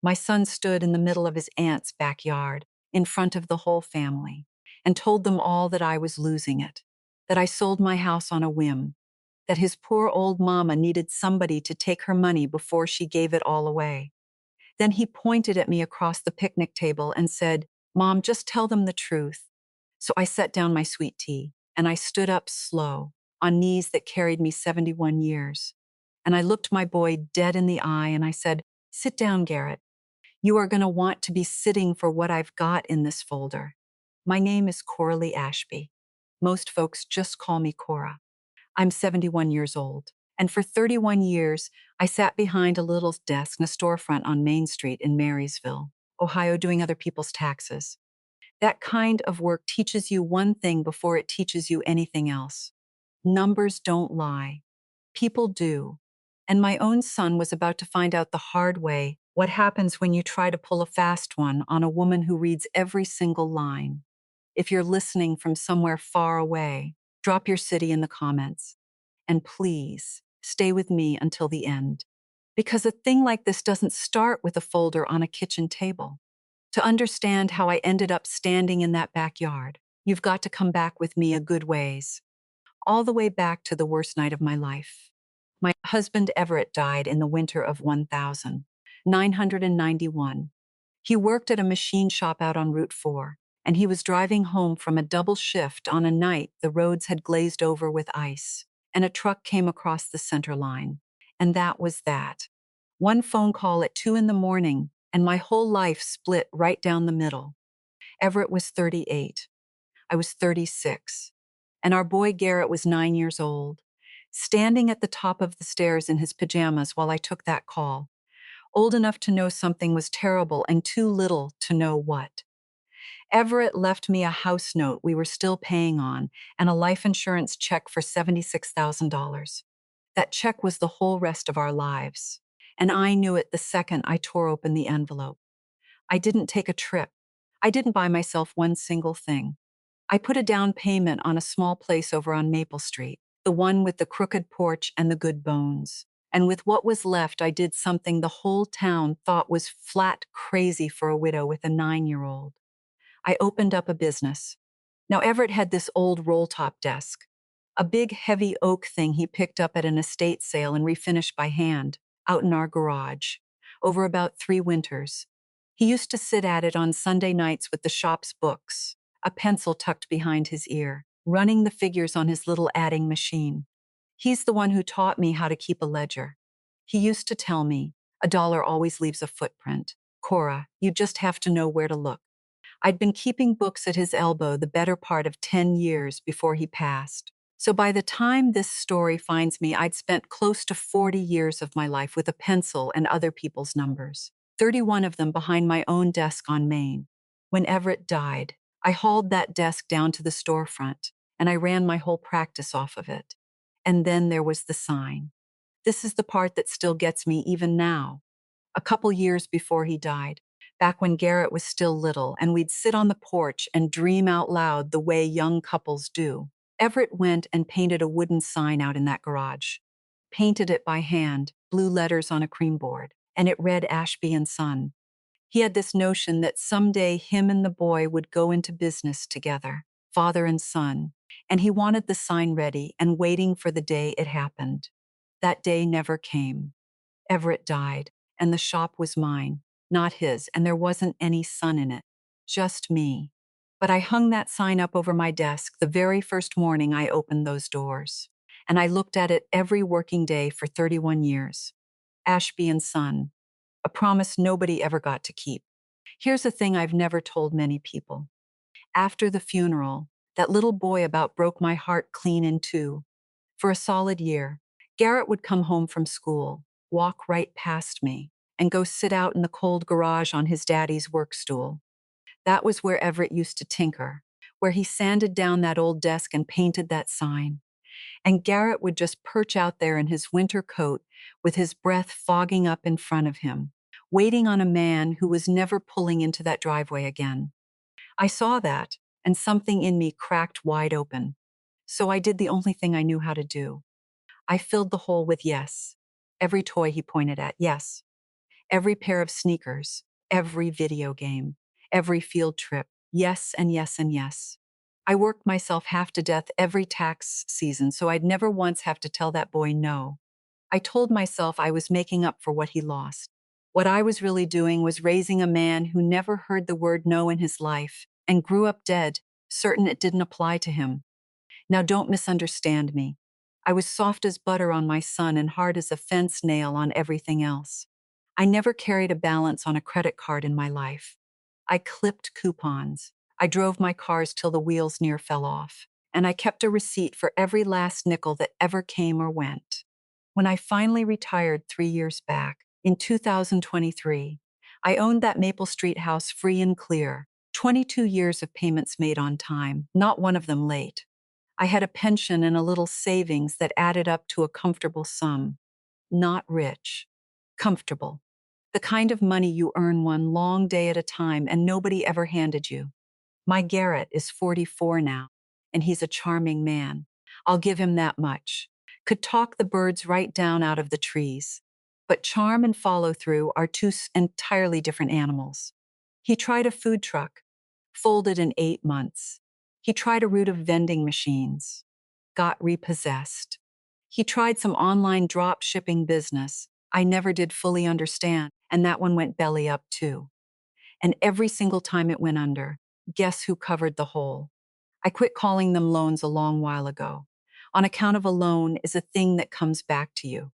My son stood in the middle of his aunt's backyard, in front of the whole family, and told them all that I was losing it, that I sold my house on a whim, that his poor old mama needed somebody to take her money before she gave it all away. Then he pointed at me across the picnic table and said, "Mom, just tell them the truth." So I set down my sweet tea, and I stood up slow, on knees that carried me 71 years. And I looked my boy dead in the eye and I said, "Sit down, Garrett. You are going to want to be sitting for what I've got in this folder. My name is Coralie Ashby. Most folks just call me Cora. I'm 71 years old, and for 31 years, I sat behind a little desk in a storefront on Main Street in Marysville, Ohio, doing other people's taxes. That kind of work teaches you one thing before it teaches you anything else. Numbers don't lie. People do. And my own son was about to find out the hard way what happens when you try to pull a fast one on a woman who reads every single line. If you're listening from somewhere far away, drop your city in the comments. And please, stay with me until the end. Because a thing like this doesn't start with a folder on a kitchen table. To understand how I ended up standing in that backyard, you've got to come back with me a good ways. All the way back to the worst night of my life. My husband Everett died in the winter of 1991. He worked at a machine shop out on Route 4, and he was driving home from a double shift on a night the roads had glazed over with ice, and a truck came across the center line. And that was that. One phone call at 2 in the morning, and my whole life split right down the middle. Everett was 38. I was 36. And our boy Garrett was 9 years old, standing at the top of the stairs in his pajamas while I took that call, old enough to know something was terrible and too little to know what. Everett left me a house note we were still paying on and a life insurance check for $76,000. That check was the whole rest of our lives, and I knew it the second I tore open the envelope. I didn't take a trip. I didn't buy myself one single thing. I put a down payment on a small place over on Maple Street, the one with the crooked porch and the good bones. And with what was left, I did something the whole town thought was flat crazy for a widow with a 9-year-old. I opened up a business. Now, Everett had this old roll-top desk, a big, heavy oak thing he picked up at an estate sale and refinished by hand, out in our garage, over about 3 winters. He used to sit at it on Sunday nights with the shop's books, a pencil tucked behind his ear, running the figures on his little adding machine. He's the one who taught me how to keep a ledger. He used to tell me, "A dollar always leaves a footprint. Cora, you just have to know where to look." I'd been keeping books at his elbow the better part of 10 years before he passed. So by the time this story finds me, I'd spent close to 40 years of my life with a pencil and other people's numbers, 31 of them behind my own desk on Main. When Everett died, I hauled that desk down to the storefront, and I ran my whole practice off of it. And then there was the sign. This is the part that still gets me even now. A couple years before he died, back when Garrett was still little and we'd sit on the porch and dream out loud the way young couples do, Everett went and painted a wooden sign out in that garage. Painted it by hand, blue letters on a cream board, and it read Ashby and Son. He had this notion that someday him and the boy would go into business together, father and son, and he wanted the sign ready and waiting for the day it happened. That day never came. Everett died, and the shop was mine, not his, and there wasn't any son in it, just me. But I hung that sign up over my desk the very first morning I opened those doors, and I looked at it every working day for 31 years. Ashby and Son, a promise nobody ever got to keep. Here's a thing I've never told many people. After the funeral, that little boy about broke my heart clean in two. For a solid year, Garrett would come home from school, walk right past me, and go sit out in the cold garage on his daddy's work stool. That was where Everett used to tinker, where he sanded down that old desk and painted that sign. And Garrett would just perch out there in his winter coat with his breath fogging up in front of him, waiting on a man who was never pulling into that driveway again. I saw that, and something in me cracked wide open. So I did the only thing I knew how to do. I filled the hole with yes. Every toy he pointed at, yes. Every pair of sneakers, every video game, every field trip. Yes and yes and yes. I worked myself half to death every tax season so I'd never once have to tell that boy no. I told myself I was making up for what he lost. What I was really doing was raising a man who never heard the word no in his life and grew up dead, certain it didn't apply to him. Now don't misunderstand me. I was soft as butter on my son and hard as a fence nail on everything else. I never carried a balance on a credit card in my life. I clipped coupons. I drove my cars till the wheels near fell off. And I kept a receipt for every last nickel that ever came or went. When I finally retired 3 years back, in 2023, I owned that Maple Street house free and clear, 22 years of payments made on time, not one of them late. I had a pension and a little savings that added up to a comfortable sum. Not rich. Comfortable. The kind of money you earn one long day at a time and nobody ever handed you. My Garrett is 44 now, and he's a charming man. I'll give him that much. Could talk the birds right down out of the trees. But charm and follow-through are two entirely different animals. He tried a food truck, folded in 8 months. He tried a route of vending machines, got repossessed. He tried some online drop shipping business I never did fully understand, and that one went belly up too. And every single time it went under, guess who covered the hole? I quit calling them loans a long while ago. On account of a loan is a thing that comes back to you.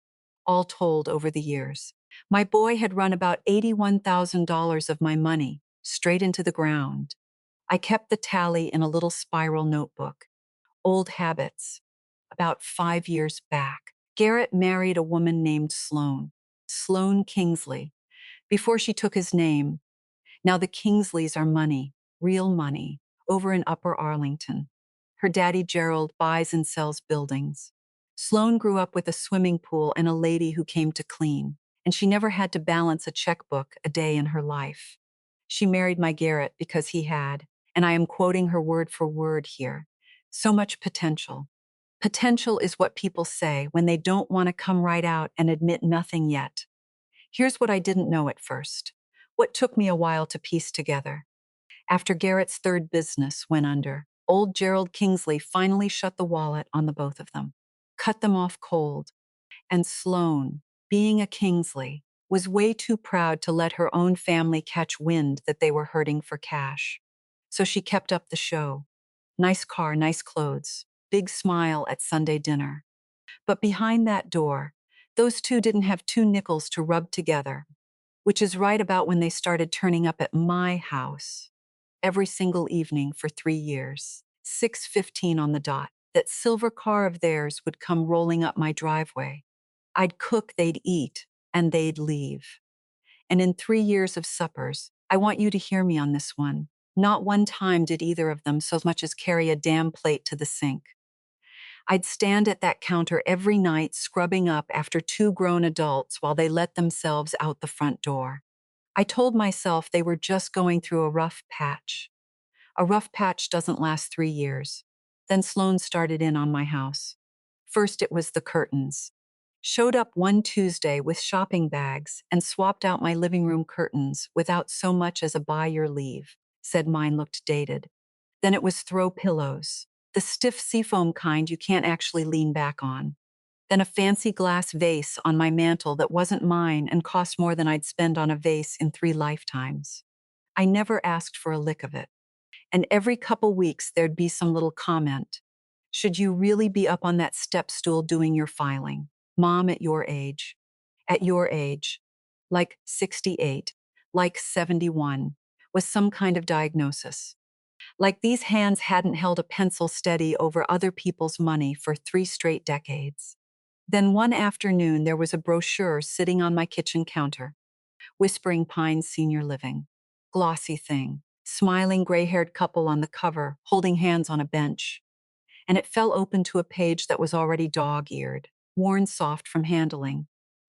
All told over the years, my boy had run about $81,000 of my money straight into the ground. I kept the tally in a little spiral notebook. Old habits. About 5 years back, Garrett married a woman named Sloan Kingsley, before she took his name. Now the Kingsleys are money, real money, over in Upper Arlington. Her daddy Gerald buys and sells buildings. Sloan grew up with a swimming pool and a lady who came to clean, and she never had to balance a checkbook a day in her life. She married my Garrett because he had, and I am quoting her word for word here, so much potential. Potential is what people say when they don't want to come right out and admit nothing yet. Here's what I didn't know at first, what took me a while to piece together. After Garrett's third business went under, old Gerald Kingsley finally shut the wallet on the both of them, cut them off cold. And Sloan, being a Kingsley, was way too proud to let her own family catch wind that they were hurting for cash. So she kept up the show. Nice car, nice clothes, big smile at Sunday dinner. But behind that door, those two didn't have two nickels to rub together, which is right about when they started turning up at my house every single evening for 3 years, 6:15 on the dot. That silver car of theirs would come rolling up my driveway. I'd cook, they'd eat, and they'd leave. And in 3 years of suppers, I want you to hear me on this one, not one time did either of them so much as carry a damn plate to the sink. I'd stand at that counter every night scrubbing up after two grown adults while they let themselves out the front door. I told myself they were just going through a rough patch. A rough patch doesn't last 3 years. Then Sloan started in on my house. First it was the curtains. Showed up one Tuesday with shopping bags and swapped out my living room curtains without so much as a buy your leave, said mine looked dated. Then it was throw pillows, the stiff seafoam kind you can't actually lean back on. Then a fancy glass vase on my mantel that wasn't mine and cost more than I'd spend on a vase in 3 lifetimes. I never asked for a lick of it. And every couple weeks there'd be some little comment. Should you really be up on that step stool doing your filing? Mom, at your age. At your age. Like 68. Like 71. Was some kind of diagnosis. Like these hands hadn't held a pencil steady over other people's money for 3 straight decades. Then one afternoon there was a brochure sitting on my kitchen counter. Whispering Pines Senior Living. Glossy thing. Smiling gray-haired couple on the cover, holding hands on a bench. And it fell open to a page that was already dog-eared, worn soft from handling.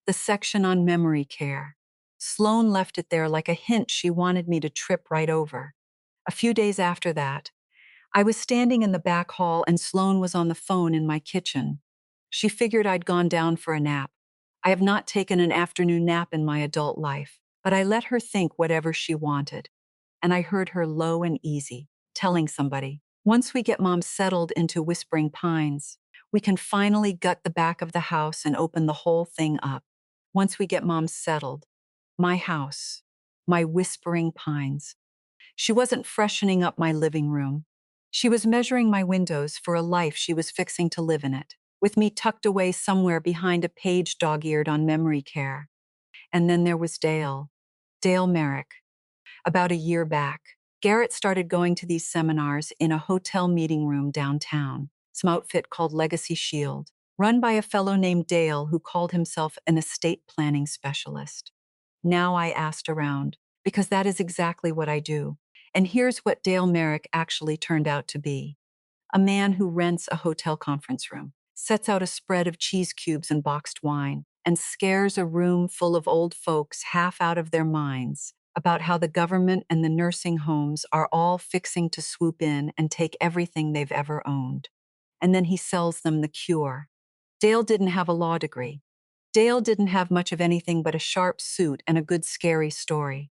The section on memory care. Sloan left it there like a hint she wanted me to trip right over. A few days after that, I was standing in the back hall and Sloan was on the phone in my kitchen. She figured I'd gone down for a nap. I have not taken an afternoon nap in my adult life, but I let her think whatever she wanted. And I heard her low and easy, telling somebody, once we get Mom settled into Whispering Pines, we can finally gut the back of the house and open the whole thing up. Once we get Mom settled, my house, my Whispering Pines. She wasn't freshening up my living room. She was measuring my windows for a life she was fixing to live in it, with me tucked away somewhere behind a page dog-eared on memory care. And then there was Dale Merrick. About a year back, Garrett started going to these seminars in a hotel meeting room downtown, some outfit called Legacy Shield, run by a fellow named Dale who called himself an estate planning specialist. Now I asked around, because that is exactly what I do. And here's what Dale Merrick actually turned out to be: a man who rents a hotel conference room, sets out a spread of cheese cubes and boxed wine, and scares a room full of old folks half out of their minds about how the government and the nursing homes are all fixing to swoop in and take everything they've ever owned. And then he sells them the cure. Dale didn't have a law degree. Dale didn't have much of anything but a sharp suit and a good scary story.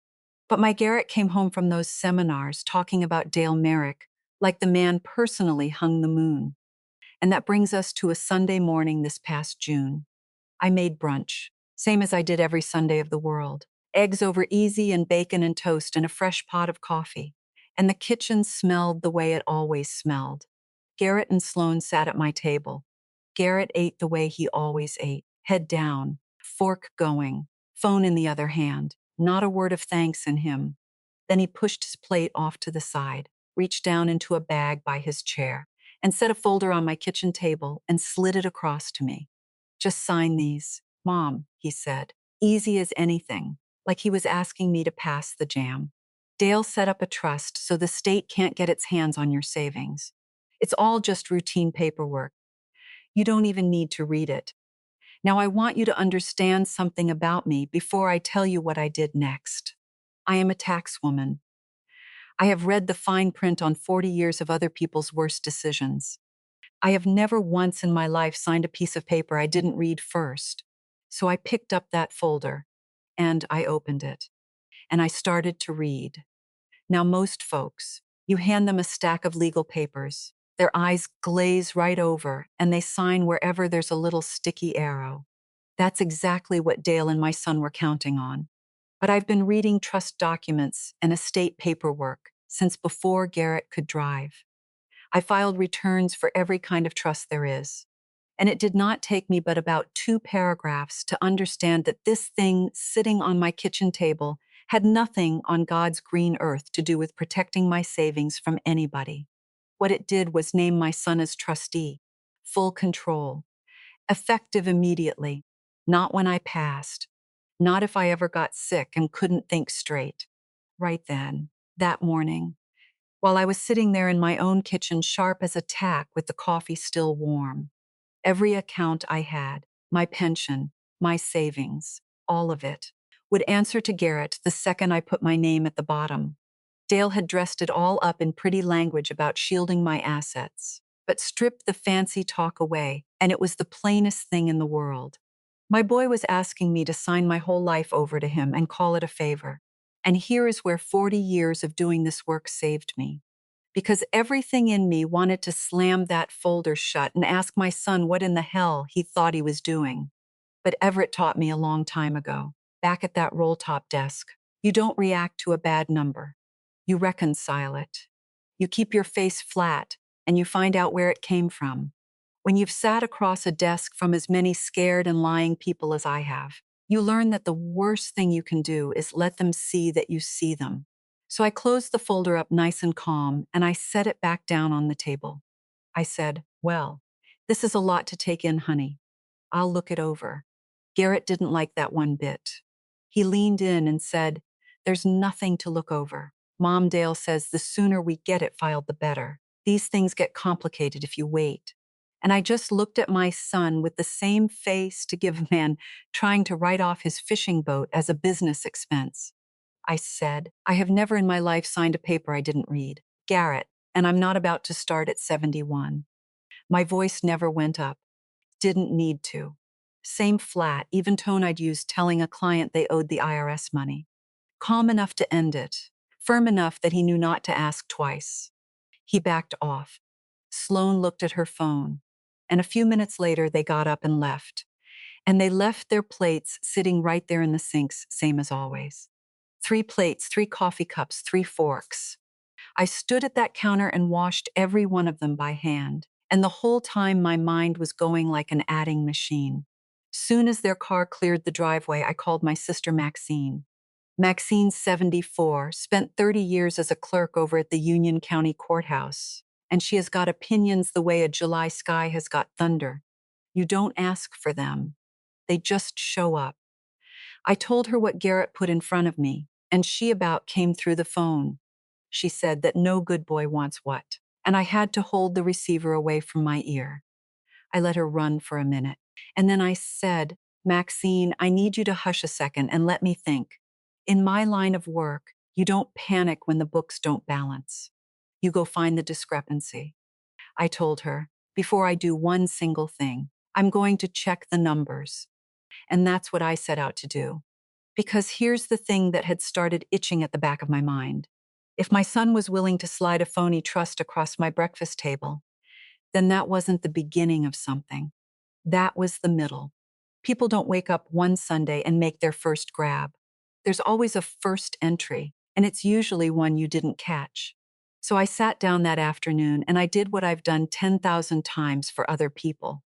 But my Garrett came home from those seminars talking about Dale Merrick like the man personally hung the moon. And that brings us to a Sunday morning this past June. I made brunch, same as I did every Sunday of the world. Eggs over easy and bacon and toast and a fresh pot of coffee. And the kitchen smelled the way it always smelled. Garrett and Sloan sat at my table. Garrett ate the way he always ate, head down, fork going, phone in the other hand, not a word of thanks in him. Then he pushed his plate off to the side, reached down into a bag by his chair, and set a folder on my kitchen table and slid it across to me. Just sign these, Mom, he said, easy as anything, like he was asking me to pass the jam. Dale set up a trust so the state can't get its hands on your savings. It's all just routine paperwork. You don't even need to read it. Now I want you to understand something about me before I tell you what I did next. I am a tax woman. I have read the fine print on 40 years of other people's worst decisions. I have never once in my life signed a piece of paper I didn't read first. So I picked up that folder, and I opened it, and I started to read. Now most folks, you hand them a stack of legal papers, their eyes glaze right over, and they sign wherever there's a little sticky arrow. That's exactly what Dale and my son were counting on. But I've been reading trust documents and estate paperwork since before Garrett could drive. I filed returns for every kind of trust there is. And it did not take me but about 2 paragraphs to understand that this thing sitting on my kitchen table had nothing on God's green earth to do with protecting my savings from anybody. What it did was name my son as trustee, full control, effective immediately, not when I passed, not if I ever got sick and couldn't think straight. Right then, that morning, while I was sitting there in my own kitchen sharp as a tack with the coffee still warm, every account I had, my pension, my savings, all of it, would answer to Garrett the second I put my name at the bottom. Dale had dressed it all up in pretty language about shielding my assets, but stripped the fancy talk away, and it was the plainest thing in the world. My boy was asking me to sign my whole life over to him and call it a favor. And here is where 40 years of doing this work saved me. Because everything in me wanted to slam that folder shut and ask my son what in the hell he thought he was doing. But Everett taught me a long time ago, back at that roll-top desk, you don't react to a bad number. You reconcile it. You keep your face flat, and you find out where it came from. When you've sat across a desk from as many scared and lying people as I have, you learn that the worst thing you can do is let them see that you see them. So I closed the folder up nice and calm, and I set it back down on the table. I said, well, this is a lot to take in, honey. I'll look it over. Garrett didn't like that one bit. He leaned in and said, there's nothing to look over. Mom, Dale says the sooner we get it filed, the better. These things get complicated if you wait. And I just looked at my son with the same face to give a man trying to write off his fishing boat as a business expense. I said, I have never in my life signed a paper I didn't read. Garrett, and I'm not about to start at 71. My voice never went up. Didn't need to. Same flat, even tone I'd used telling a client they owed the IRS money. Calm enough to end it, firm enough that he knew not to ask twice. He backed off. Sloane looked at her phone, and a few minutes later they got up and left. And they left their plates sitting right there in the sinks, same as always. 3 plates, 3 coffee cups, 3 forks. I stood at that counter and washed every one of them by hand, and the whole time my mind was going like an adding machine. Soon as their car cleared the driveway, I called my sister Maxine. Maxine's 74, spent 30 years as a clerk over at the Union County Courthouse, and she has got opinions the way a July sky has got thunder. You don't ask for them. They just show up. I told her what Garrett put in front of me, and she about came through the phone. She said that no good boy wants what, and I had to hold the receiver away from my ear. I let her run for a minute, and then I said, Maxine, I need you to hush a second and let me think. In my line of work, you don't panic when the books don't balance. You go find the discrepancy. I told her, before I do one single thing, I'm going to check the numbers. And that's what I set out to do. Because here's the thing that had started itching at the back of my mind. If my son was willing to slide a phony trust across my breakfast table, then that wasn't the beginning of something. That was the middle. People don't wake up one Sunday and make their first grab. There's always a first entry, and it's usually one you didn't catch. So I sat down that afternoon and I did what I've done 10,000 times for other people.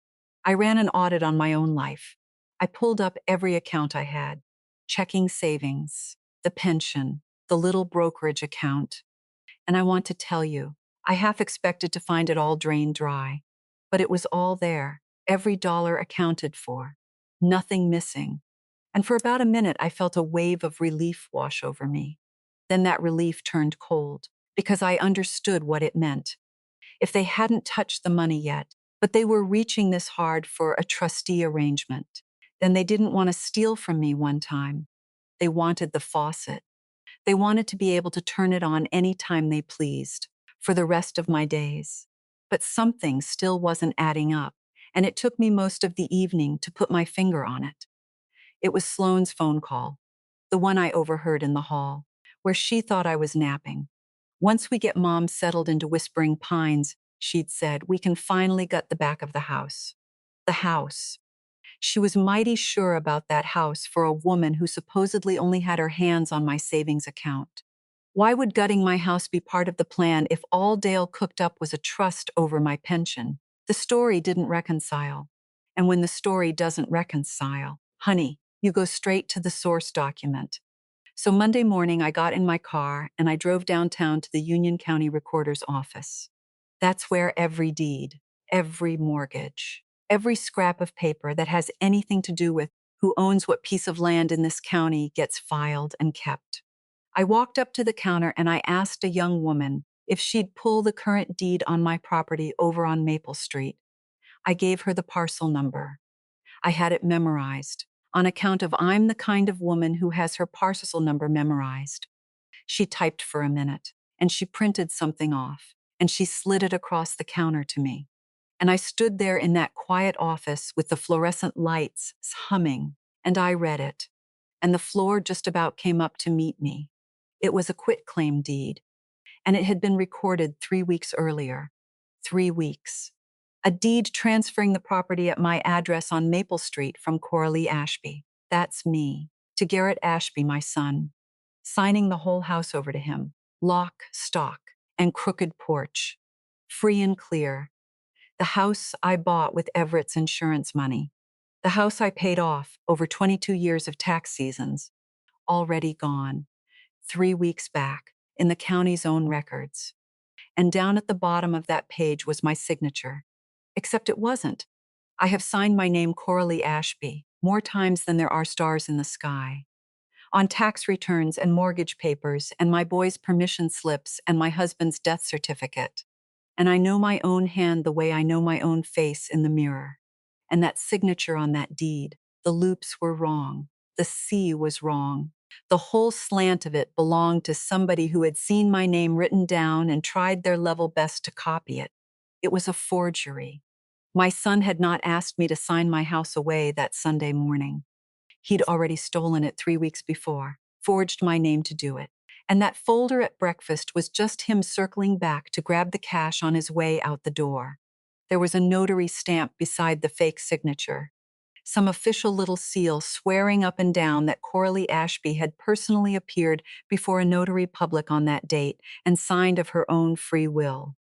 I ran an audit on my own life. I pulled up every account I had, checking savings, the pension, the little brokerage account. And I want to tell you, I half expected to find it all drained dry. But it was all there, every dollar accounted for, nothing missing. And for about a minute, I felt a wave of relief wash over me. Then that relief turned cold, because I understood what it meant. If they hadn't touched the money yet, but they were reaching this hard for a trustee arrangement, then they didn't want to steal from me one time. They wanted the faucet. They wanted to be able to turn it on any time they pleased, for the rest of my days. But something still wasn't adding up, and it took me most of the evening to put my finger on it. It was Sloane's phone call, the one I overheard in the hall, where she thought I was napping. Once we get Mom settled into Whispering Pines, she'd said, we can finally gut the back of the house. The house. She was mighty sure about that house for a woman who supposedly only had her hands on my savings account. Why would gutting my house be part of the plan if all Dale cooked up was a trust over my pension? The story didn't reconcile. And when the story doesn't reconcile, honey, you go straight to the source document. So Monday morning, I got in my car and I drove downtown to the Union County Recorder's office. That's where every deed, every mortgage, every scrap of paper that has anything to do with who owns what piece of land in this county gets filed and kept. I walked up to the counter and I asked a young woman if she'd pull the current deed on my property over on Maple Street. I gave her the parcel number. I had it memorized, on account of I'm the kind of woman who has her parcel number memorized. She typed for a minute, and she printed something off, and she slid it across the counter to me. And I stood there in that quiet office with the fluorescent lights humming, and I read it. And the floor just about came up to meet me. It was a quitclaim deed, and it had been recorded 3 weeks earlier. 3 weeks. A deed transferring the property at my address on Maple Street from Coralie Ashby. That's me. To Garrett Ashby, my son. Signing the whole house over to him. Lock, stock, and crooked porch. Free and clear. The house I bought with Everett's insurance money. The house I paid off over 22 years of tax seasons. Already gone. 3 weeks back, in the county's own records. And down at the bottom of that page was my signature. Except it wasn't. I have signed my name Coralie Ashby more times than there are stars in the sky. On tax returns and mortgage papers and my boy's permission slips and my husband's death certificate. And I know my own hand the way I know my own face in the mirror. And that signature on that deed, the loops were wrong. The C was wrong. The whole slant of it belonged to somebody who had seen my name written down and tried their level best to copy it. It was a forgery. My son had not asked me to sign my house away that Sunday morning. He'd already stolen it 3 weeks before, forged my name to do it. And that folder at breakfast was just him circling back to grab the cash on his way out the door. There was a notary stamp beside the fake signature. Some official little seal swearing up and down that Coralie Ashby had personally appeared before a notary public on that date and signed of her own free will.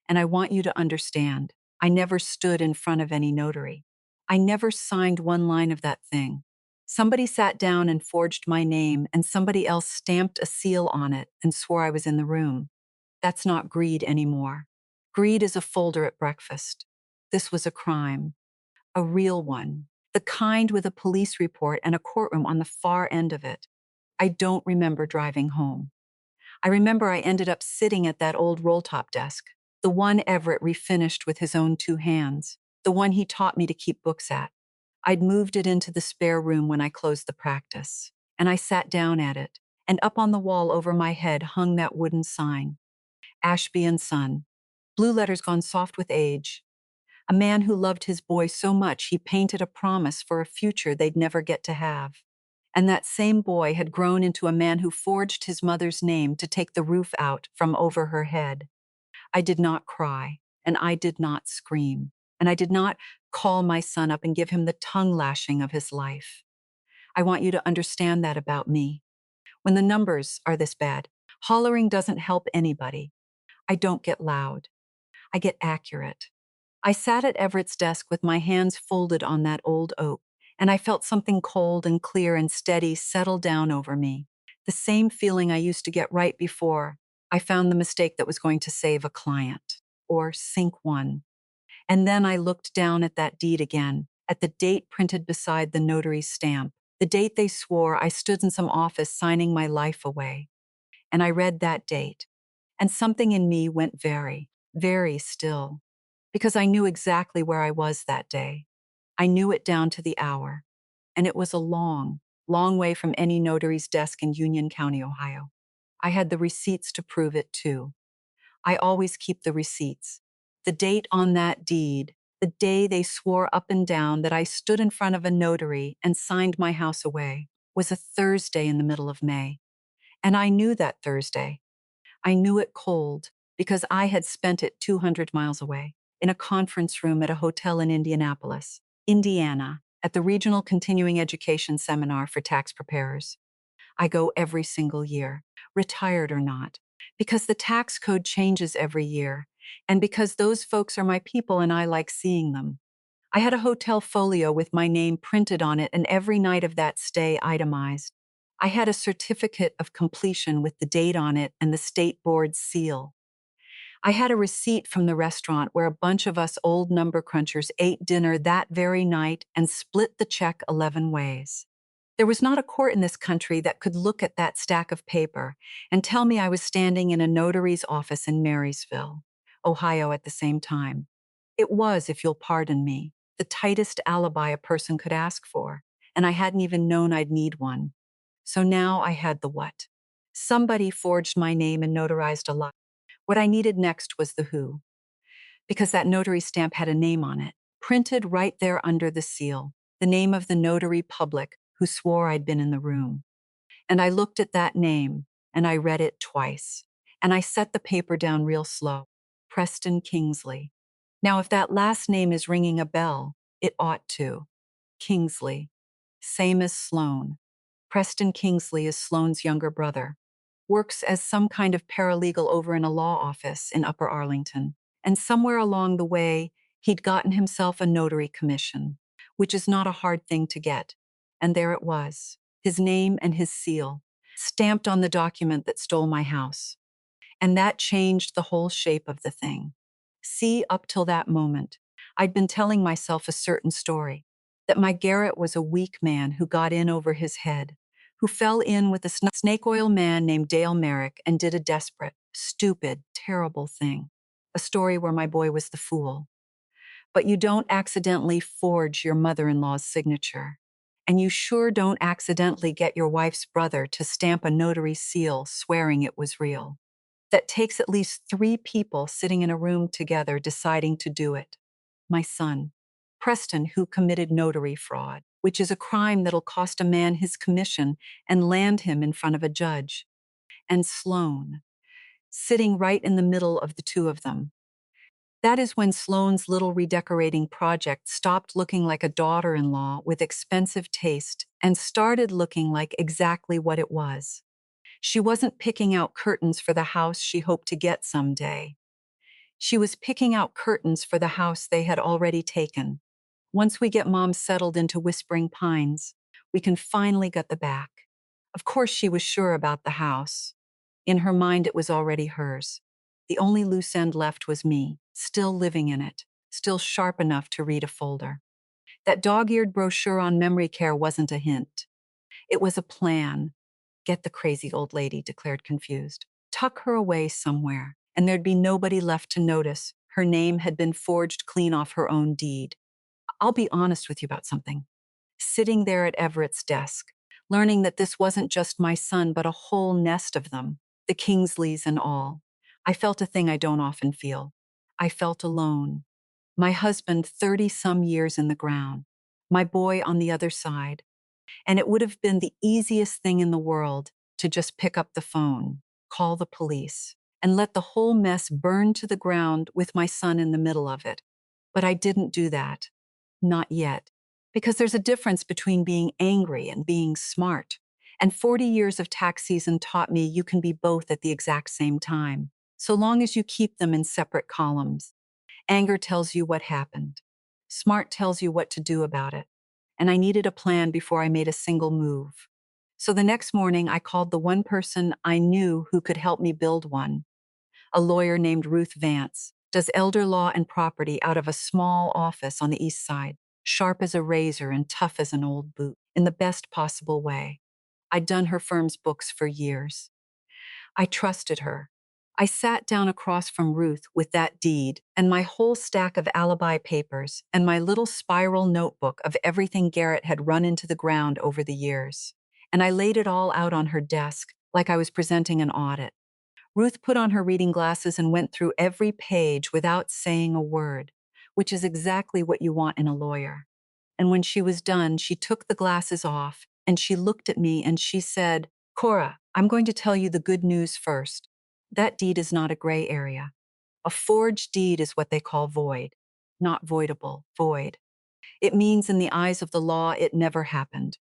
And I want you to understand, I never stood in front of any notary. I never signed one line of that thing. Somebody sat down and forged my name, and somebody else stamped a seal on it and swore I was in the room. That's not greed anymore. Greed is a folder at breakfast. This was a crime, a real one, the kind with a police report and a courtroom on the far end of it. I don't remember driving home. I remember I ended up sitting at that old roll-top desk, the one Everett refinished with his own 2 hands, the one he taught me to keep books at. I'd moved it into the spare room when I closed the practice, and I sat down at it, and up on the wall over my head hung that wooden sign, Ashby and Son, blue letters gone soft with age. A man who loved his boy so much he painted a promise for a future they'd never get to have. And that same boy had grown into a man who forged his mother's name to take the roof out from over her head. I did not cry, and I did not scream, and I did not call my son up and give him the tongue lashing of his life. I want you to understand that about me. When the numbers are this bad, hollering doesn't help anybody. I don't get loud. I get accurate. I sat at Everett's desk with my hands folded on that old oak, and I felt something cold and clear and steady settle down over me. The same feeling I used to get right before I found the mistake that was going to save a client, or sink one. And then I looked down at that deed again, at the date printed beside the notary's stamp, the date they swore I stood in some office signing my life away. And I read that date, and something in me went very, very still, because I knew exactly where I was that day. I knew it down to the hour, and it was a long, long way from any notary's desk in Union County, Ohio. I had the receipts to prove it, too. I always keep the receipts. The date on that deed, the day they swore up and down that I stood in front of a notary and signed my house away, was a Thursday in the middle of May. And I knew that Thursday. I knew it cold because I had spent it 200 miles away, in a conference room at a hotel in Indianapolis, Indiana, at the Regional Continuing Education Seminar for Tax Preparers. I go every single year, retired or not, because the tax code changes every year, and because those folks are my people and I like seeing them. I had a hotel folio with my name printed on it and every night of that stay itemized. I had a certificate of completion with the date on it and the state board's seal. I had a receipt from the restaurant where a bunch of us old number crunchers ate dinner that very night and split the check 11 ways. There was not a court in this country that could look at that stack of paper and tell me I was standing in a notary's office in Marysville, Ohio at the same time. It was, if you'll pardon me, the tightest alibi a person could ask for, and I hadn't even known I'd need one. So now I had the what. Somebody forged my name and notarized a lie. What I needed next was the who, because that notary stamp had a name on it, printed right there under the seal, the name of the notary public who swore I'd been in the room. And I looked at that name, and I read it twice, and I set the paper down real slow. Preston Kingsley. Now, if that last name is ringing a bell, it ought to. Kingsley. Same as Sloan. Preston Kingsley is Sloan's younger brother. Works as some kind of paralegal over in a law office in Upper Arlington. And somewhere along the way, he'd gotten himself a notary commission, which is not a hard thing to get. And there it was, his name and his seal, stamped on the document that stole my house. And that changed the whole shape of the thing. See, up till that moment, I'd been telling myself a certain story, that my Garrett was a weak man who got in over his head, who fell in with a snake oil man named Dale Merrick and did a desperate, stupid, terrible thing. A story where my boy was the fool. But you don't accidentally forge your mother-in-law's signature. And you sure don't accidentally get your wife's brother to stamp a notary seal swearing it was real. That takes at least 3 people sitting in a room together deciding to do it. My son, Preston, who committed notary fraud, which is a crime that'll cost a man his commission and land him in front of a judge. And Sloane, sitting right in the middle of the two of them. That is when Sloane's little redecorating project stopped looking like a daughter-in-law with expensive taste and started looking like exactly what it was. She wasn't picking out curtains for the house she hoped to get someday. She was picking out curtains for the house they had already taken. Once we get Mom settled into Whispering Pines, we can finally get the back. Of course, she was sure about the house. In her mind, it was already hers. The only loose end left was me, still living in it, still sharp enough to read a folder. That dog-eared brochure on memory care wasn't a hint. It was a plan. Get the crazy old lady, declared confused. Tuck her away somewhere, and there'd be nobody left to notice. Her name had been forged clean off her own deed. I'll be honest with you about something. Sitting there at Everett's desk, learning that this wasn't just my son, but a whole nest of them, the Kingsleys and all, I felt a thing I don't often feel. I felt alone. My husband 30-some years in the ground, my boy on the other side, and it would have been the easiest thing in the world to just pick up the phone, call the police, and let the whole mess burn to the ground with my son in the middle of it. But I didn't do that. Not yet. Because there's a difference between being angry and being smart. And 40 years of tax season taught me you can be both at the exact same time, so long as you keep them in separate columns. Anger tells you what happened. Smart tells you what to do about it. And I needed a plan before I made a single move. So the next morning, I called the one person I knew who could help me build one. A lawyer named Ruth Vance, does elder law and property out of a small office on the east side, sharp as a razor and tough as an old boot, in the best possible way. I'd done her firm's books for years. I trusted her. I sat down across from Ruth with that deed and my whole stack of alibi papers and my little spiral notebook of everything Garrett had run into the ground over the years. And I laid it all out on her desk like I was presenting an audit. Ruth put on her reading glasses and went through every page without saying a word, which is exactly what you want in a lawyer. And when she was done, she took the glasses off and she looked at me and she said, "Cora, I'm going to tell you the good news first. That deed is not a gray area. A forged deed is what they call void, not voidable, void. It means in the eyes of the law, it never happened.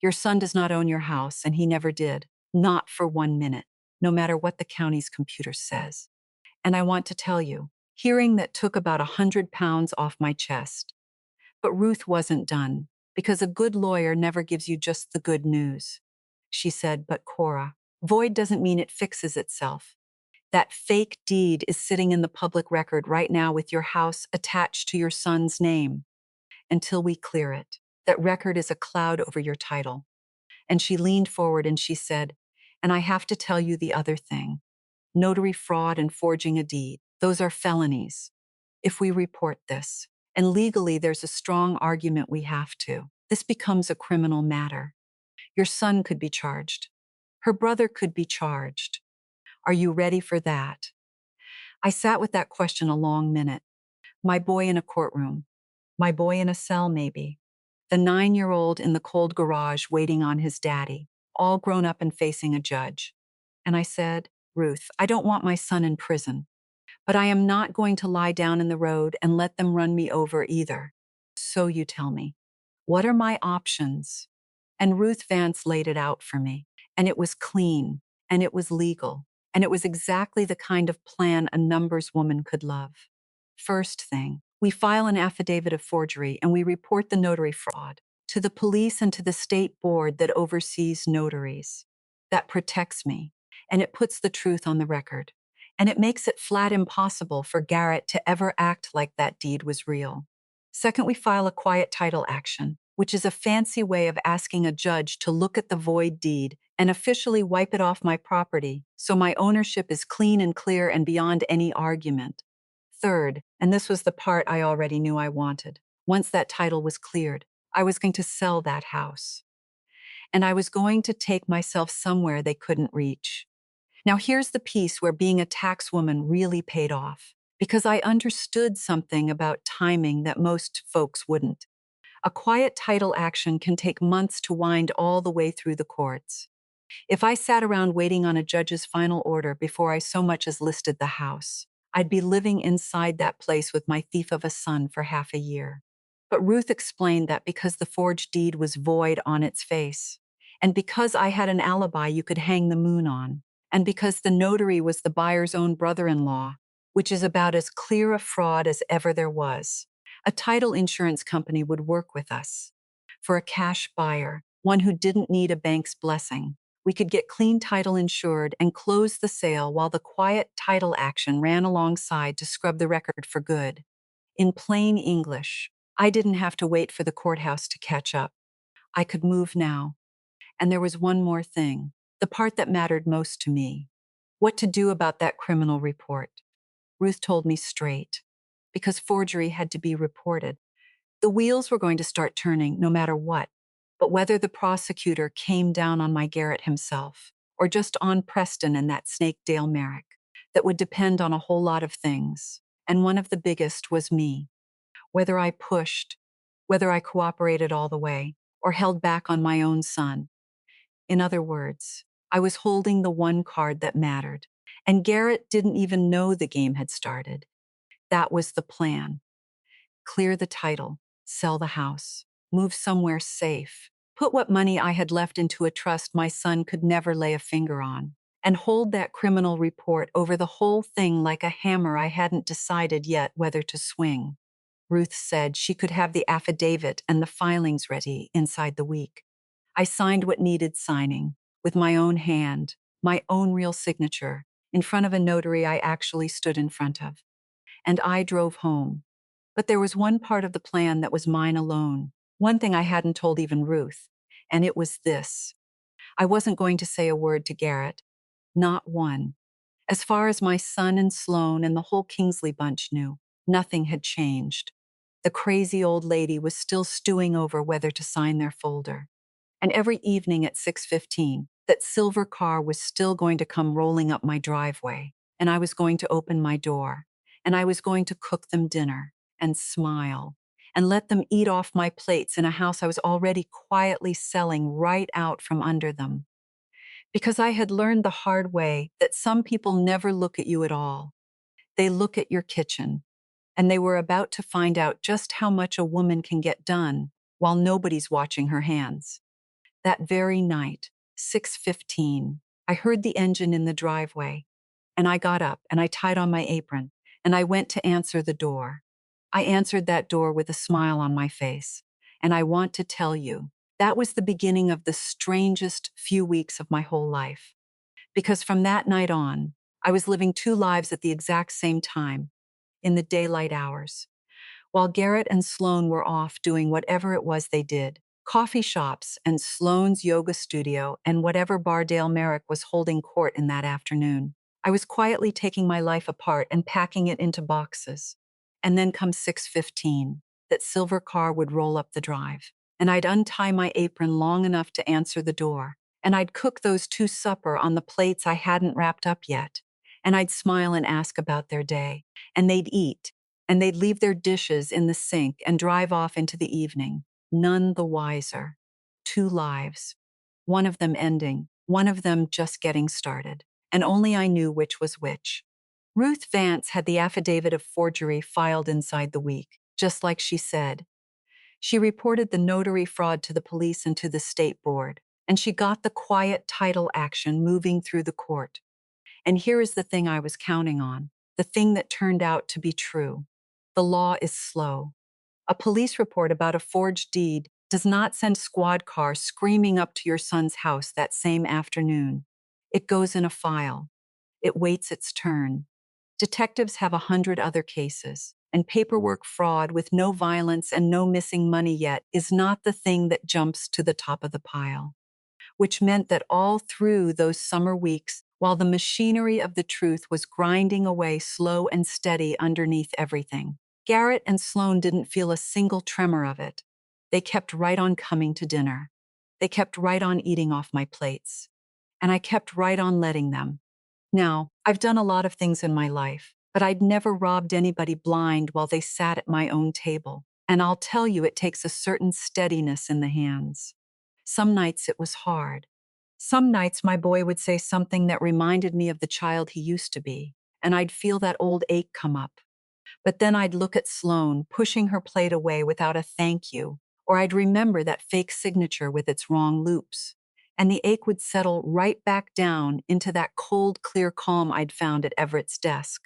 Your son does not own your house, and he never did, not for 1 minute, no matter what the county's computer says. And I want to tell you, hearing that took about 100 pounds off my chest. But Ruth wasn't done, because a good lawyer never gives you just the good news. She said, "But Cora, void doesn't mean it fixes itself. That fake deed is sitting in the public record right now with your house attached to your son's name. Until we clear it, that record is a cloud over your title." And she leaned forward and she said, "And I have to tell you the other thing. Notary fraud and forging a deed, those are felonies. If we report this, and legally there's a strong argument we have to, this becomes a criminal matter. Your son could be charged. Her brother could be charged. Are you ready for that?" I sat with that question a long minute. My boy in a courtroom. My boy in a cell, maybe. The 9-year-old in the cold garage waiting on his daddy, all grown up and facing a judge. And I said, "Ruth, I don't want my son in prison, but I am not going to lie down in the road and let them run me over either. So you tell me, what are my options?" And Ruth Vance laid it out for me. And it was clean, and it was legal, and it was exactly the kind of plan a numbers woman could love. First thing, we file an affidavit of forgery and we report the notary fraud to the police and to the state board that oversees notaries. That protects me, and it puts the truth on the record. And it makes it flat impossible for Garrett to ever act like that deed was real. Second, we file a quiet title action, which is a fancy way of asking a judge to look at the void deed and officially wipe it off my property, so my ownership is clean and clear and beyond any argument. Third, and this was the part I already knew I wanted, once that title was cleared, I was going to sell that house. And I was going to take myself somewhere they couldn't reach. Now here's the piece where being a tax woman really paid off. because I understood something about timing that most folks wouldn't. A quiet title action can take months to wind all the way through the courts. If I sat around waiting on a judge's final order before I so much as listed the house, I'd be living inside that place with my thief of a son for half a year. But Ruth explained that because the forged deed was void on its face, and because I had an alibi you could hang the moon on, and because the notary was the buyer's own brother-in-law, which is about as clear a fraud as ever there was, a title insurance company would work with us. For a cash buyer, one who didn't need a bank's blessing, we could get clean title insured and close the sale while the quiet title action ran alongside to scrub the record for good. In plain English, I didn't have to wait for the courthouse to catch up. I could move now. And there was one more thing, the part that mattered most to me. What to do about that criminal report. Ruth told me straight. Because forgery had to be reported. The wheels were going to start turning no matter what. But whether the prosecutor came down on my Garrett himself, or just on Preston and that snake Dale Merrick, that would depend on a whole lot of things. And one of the biggest was me. Whether I pushed, whether I cooperated all the way, or held back on my own son. In other words, I was holding the one card that mattered. And Garrett didn't even know the game had started. That was the plan. Clear the title, sell the house, move somewhere safe, put what money I had left into a trust my son could never lay a finger on, and hold that criminal report over the whole thing like a hammer I hadn't decided yet whether to swing. Ruth said she could have the affidavit and the filings ready inside the week. I signed what needed signing, with my own hand, my own real signature, in front of a notary I actually stood in front of. And I drove home. But there was one part of the plan that was mine alone, one thing I hadn't told even Ruth, and it was this. I wasn't going to say a word to Garrett. Not one. As far as my son and Sloan and the whole Kingsley bunch knew, nothing had changed. The crazy old lady was still stewing over whether to sign their folder. And every evening at 6:15, that silver car was still going to come rolling up my driveway, and I was going to open my door, and I was going to cook them dinner, and smile, and let them eat off my plates in a house I was already quietly selling right out from under them. Because I had learned the hard way that some people never look at you at all. They look at your kitchen, and they were about to find out just how much a woman can get done while nobody's watching her hands. That very night, 6:15, I heard the engine in the driveway, and I got up and I tied on my apron, and I went to answer the door. I answered that door with a smile on my face, and I want to tell you, that was the beginning of the strangest few weeks of my whole life. Because from that night on, I was living two lives at the exact same time, in the daylight hours. While Garrett and Sloan were off doing whatever it was they did, coffee shops and Sloan's yoga studio and whatever bar Dale Merrick was holding court in that afternoon, I was quietly taking my life apart and packing it into boxes. And then come 6:15, that silver car would roll up the drive, and I'd untie my apron long enough to answer the door, and I'd cook those two supper on the plates I hadn't wrapped up yet, and I'd smile and ask about their day, and they'd eat, and they'd leave their dishes in the sink and drive off into the evening, none the wiser. Two lives. One of them ending, one of them just getting started, and only I knew which was which. Ruth Vance had the affidavit of forgery filed inside the week, just like she said. She reported the notary fraud to the police and to the state board, and she got the quiet title action moving through the court. And here is the thing I was counting on, the thing that turned out to be true. The law is slow. A police report about a forged deed does not send squad cars screaming up to your son's house that same afternoon. It goes in a file. It waits its turn. Detectives have 100 other cases, and paperwork fraud with no violence and no missing money yet is not the thing that jumps to the top of the pile. Which meant that all through those summer weeks, while the machinery of the truth was grinding away slow and steady underneath everything, Garrett and Sloan didn't feel a single tremor of it. They kept right on coming to dinner. They kept right on eating off my plates. And I kept right on letting them. Now, I've done a lot of things in my life, but I'd never robbed anybody blind while they sat at my own table. And I'll tell you, it takes a certain steadiness in the hands. Some nights it was hard. Some nights my boy would say something that reminded me of the child he used to be, and I'd feel that old ache come up. But then I'd look at Sloane pushing her plate away without a thank you, or I'd remember that fake signature with its wrong loops, and the ache would settle right back down into that cold, clear calm I'd found at Everett's desk.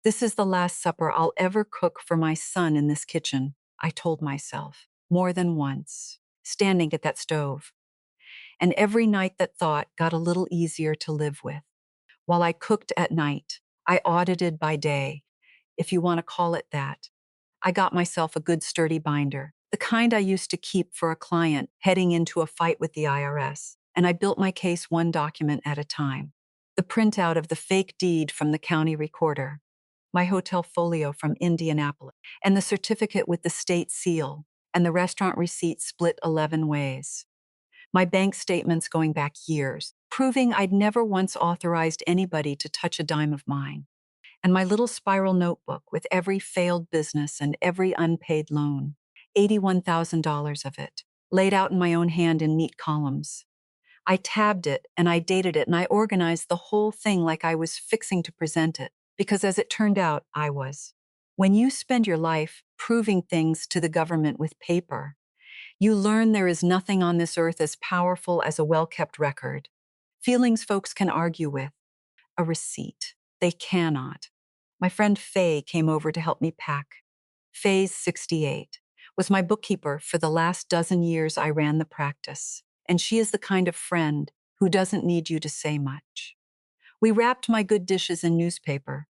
This is the last supper I'll ever cook for my son in this kitchen, I told myself, more than once, standing at that stove. And every night that thought got a little easier to live with. While I cooked at night, I audited by day, if you want to call it that. I got myself a good sturdy binder, the kind I used to keep for a client heading into a fight with the IRS, and I built my case one document at a time. The printout of the fake deed from the county recorder, my hotel folio from Indianapolis, and the certificate with the state seal, and the restaurant receipt split 11 ways. My bank statements going back years, proving I'd never once authorized anybody to touch a dime of mine, and my little spiral notebook with every failed business and every unpaid loan, $81,000 of it, laid out in my own hand in neat columns. I tabbed it and I dated it and I organized the whole thing like I was fixing to present it, because as it turned out, I was. When you spend your life proving things to the government with paper, you learn there is nothing on this earth as powerful as a well-kept record. Feelings folks can argue with. A receipt. They cannot. My friend Faye came over to help me pack. Faye's 68, was my bookkeeper for the last dozen years I ran the practice, and she is the kind of friend who doesn't need you to say much. We wrapped my good dishes in newspaper.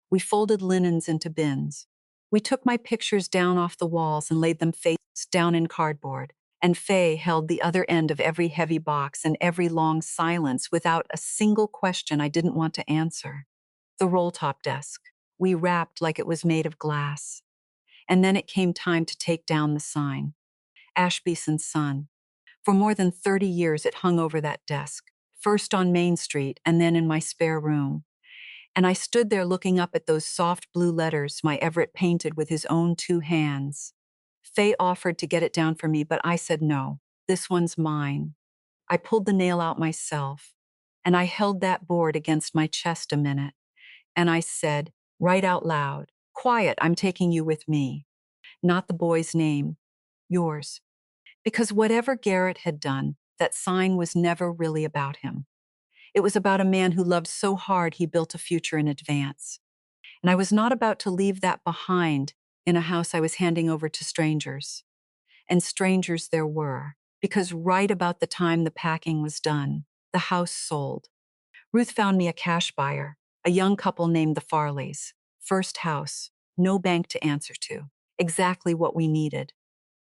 We folded linens into bins. We took my pictures down off the walls and laid them face down in cardboard, and Faye held the other end of every heavy box and every long silence without a single question I didn't want to answer. The roll-top desk. We wrapped like it was made of glass. And then it came time to take down the sign. Ashby's and Son. For more than 30 years it hung over that desk, first on Main Street and then in my spare room. And I stood there looking up at those soft blue letters my Everett painted with his own two hands. Faye offered to get it down for me, but I said no. This one's mine. I pulled the nail out myself, and I held that board against my chest a minute, and I said, right out loud, "Quiet, I'm taking you with me." Not the boy's name, yours. Because whatever Garrett had done, that sign was never really about him. It was about a man who loved so hard he built a future in advance. And I was not about to leave that behind in a house I was handing over to strangers. And strangers there were, because right about the time the packing was done, the house sold. Ruth found me a cash buyer, a young couple named the Farleys. First house, no bank to answer to. Exactly what we needed.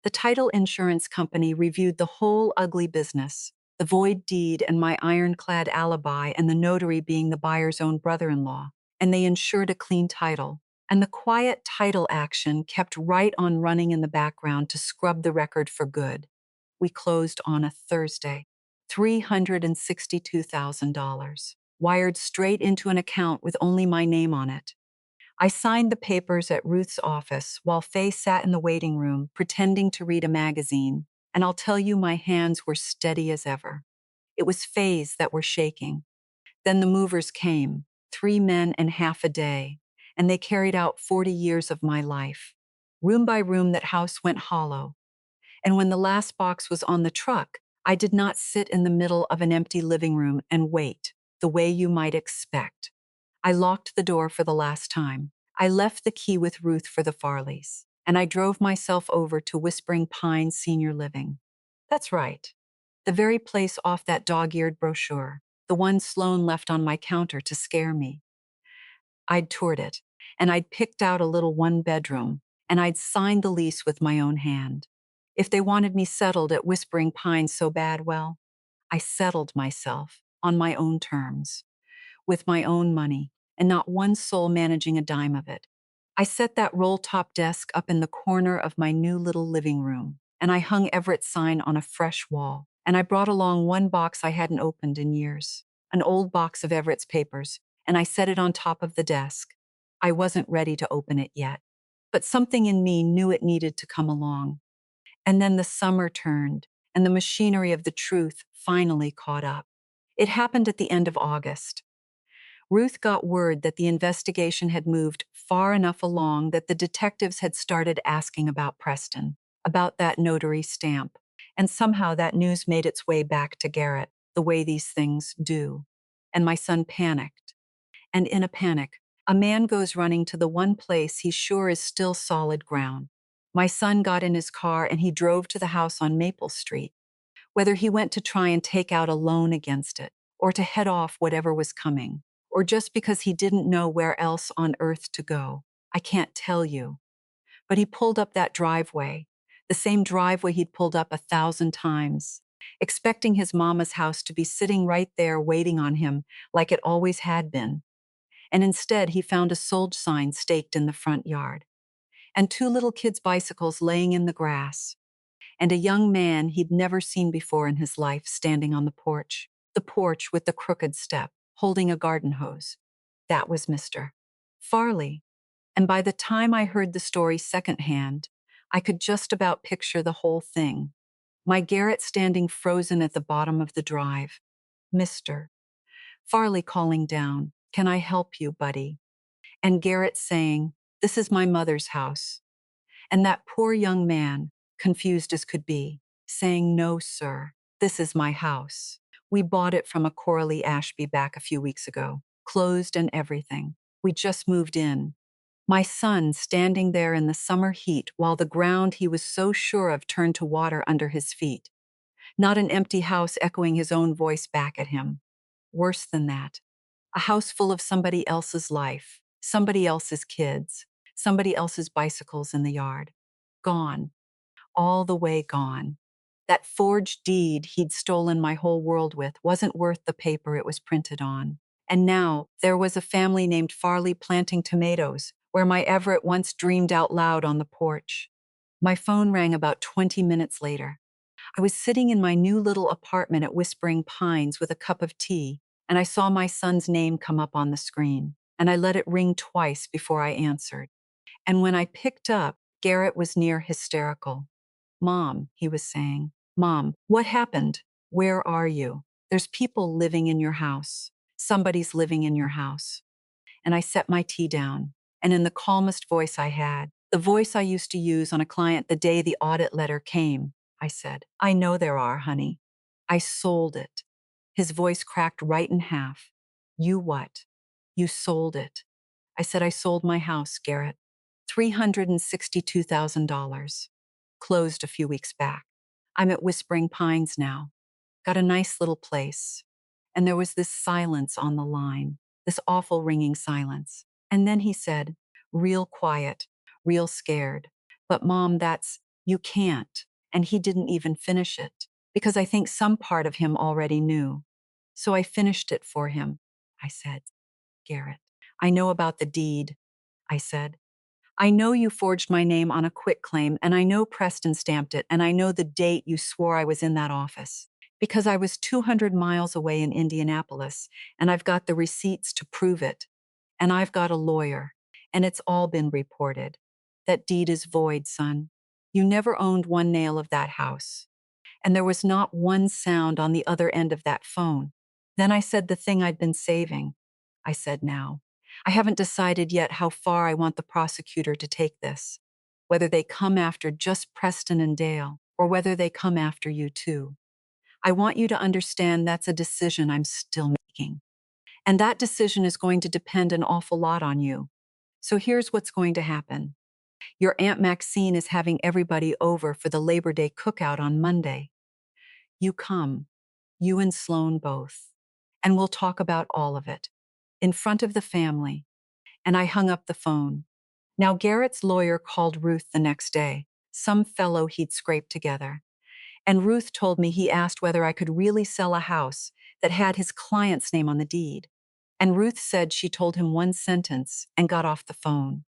The title insurance company reviewed the whole ugly business, the void deed and my ironclad alibi and the notary being the buyer's own brother-in-law, and they insured a clean title. And the quiet title action kept right on running in the background to scrub the record for good. We closed on a Thursday. $362,000, wired straight into an account with only my name on it. I signed the papers at Ruth's office while Faye sat in the waiting room pretending to read a magazine, and I'll tell you my hands were steady as ever. It was Faye's that were shaking. Then the movers came, 3 men and half a day, and they carried out 40 years of my life. Room by room that house went hollow. And when the last box was on the truck, I did not sit in the middle of an empty living room and wait, the way you might expect. I locked the door for the last time. I left the key with Ruth for the Farleys, and I drove myself over to Whispering Pines Senior Living. That's right. The very place off that dog-eared brochure, the one Sloane left on my counter to scare me. I'd toured it, and I'd picked out a little one-bedroom, and I'd signed the lease with my own hand. If they wanted me settled at Whispering Pines so bad, well, I settled myself on my own terms, with my own money, and not one soul managing a dime of it. I set that roll-top desk up in the corner of my new little living room, and I hung Everett's sign on a fresh wall, and I brought along one box I hadn't opened in years, an old box of Everett's papers, and I set it on top of the desk. I wasn't ready to open it yet, but something in me knew it needed to come along. And then the summer turned, and the machinery of the truth finally caught up. It happened at the end of August. Ruth got word that the investigation had moved far enough along that the detectives had started asking about Preston, about that notary stamp, and somehow that news made its way back to Garrett, the way these things do. And my son panicked. And in a panic, a man goes running to the one place he's sure is still solid ground. My son got in his car and he drove to the house on Maple Street. Whether he went to try and take out a loan against it, or to head off whatever was coming, or just because he didn't know where else on earth to go, I can't tell you. But he pulled up that driveway, the same driveway he'd pulled up 1,000 times, expecting his mama's house to be sitting right there waiting on him like it always had been. And instead, he found a sold sign staked in the front yard, and two little kids' bicycles laying in the grass, and a young man he'd never seen before in his life standing on the porch with the crooked step, holding a garden hose. That was Mr. Farley. And by the time I heard the story secondhand, I could just about picture the whole thing. My Garrett standing frozen at the bottom of the drive. Mr. Farley calling down, "Can I help you, buddy?" And Garrett saying, "This is my mother's house." And that poor young man, confused as could be, saying, "No, sir, this is my house. We bought it from a Coralie Ashby back a few weeks ago, closed and everything. We just moved in." My son standing there in the summer heat while the ground he was so sure of turned to water under his feet. Not an empty house echoing his own voice back at him. Worse than that, a house full of somebody else's life, somebody else's kids, somebody else's bicycles in the yard. Gone. All the way gone. That forged deed he'd stolen my whole world with wasn't worth the paper it was printed on. And now there was a family named Farley planting tomatoes where my Everett once dreamed out loud on the porch. My phone rang about 20 minutes later. I was sitting in my new little apartment at Whispering Pines with a cup of tea, and I saw my son's name come up on the screen, and I let it ring twice before I answered. And when I picked up, Garrett was near hysterical. "Mom," he was saying, "Mom, what happened? Where are you? There's people living in your house. Somebody's living in your house." And I set my tea down, and in the calmest voice I had, the voice I used to use on a client the day the audit letter came, I said, "I know there are, honey. I sold it." His voice cracked right in half. "You what? You sold it." I said, "I sold my house, Garrett. $362,000. Closed a few weeks back. I'm at Whispering Pines now. Got a nice little place." And there was this silence on the line, this awful ringing silence. And then he said, real quiet, real scared, "But Mom, you can't." And he didn't even finish it, because I think some part of him already knew. "So I finished it for him," I said. "Garrett, I know about the deed," I said. "I know you forged my name on a quitclaim, and I know Preston stamped it, and I know the date you swore I was in that office. Because I was 200 miles away in Indianapolis, and I've got the receipts to prove it. And I've got a lawyer, and it's all been reported. That deed is void, son. You never owned one nail of that house. And there was not one sound on the other end of that phone." Then I said the thing I'd been saving. I said, "Now, I haven't decided yet how far I want the prosecutor to take this, whether they come after just Preston and Dale, or whether they come after you too. I want you to understand that's a decision I'm still making. And that decision is going to depend an awful lot on you. So here's what's going to happen. Your Aunt Maxine is having everybody over for the Labor Day cookout on Monday. You come, you and Sloan both, and we'll talk about all of it, in front of the family." And I hung up the phone. Now Garrett's lawyer called Ruth the next day, some fellow he'd scraped together. And Ruth told me he asked whether I could really sell a house that had his client's name on the deed. And Ruth said she told him one sentence and got off the phone.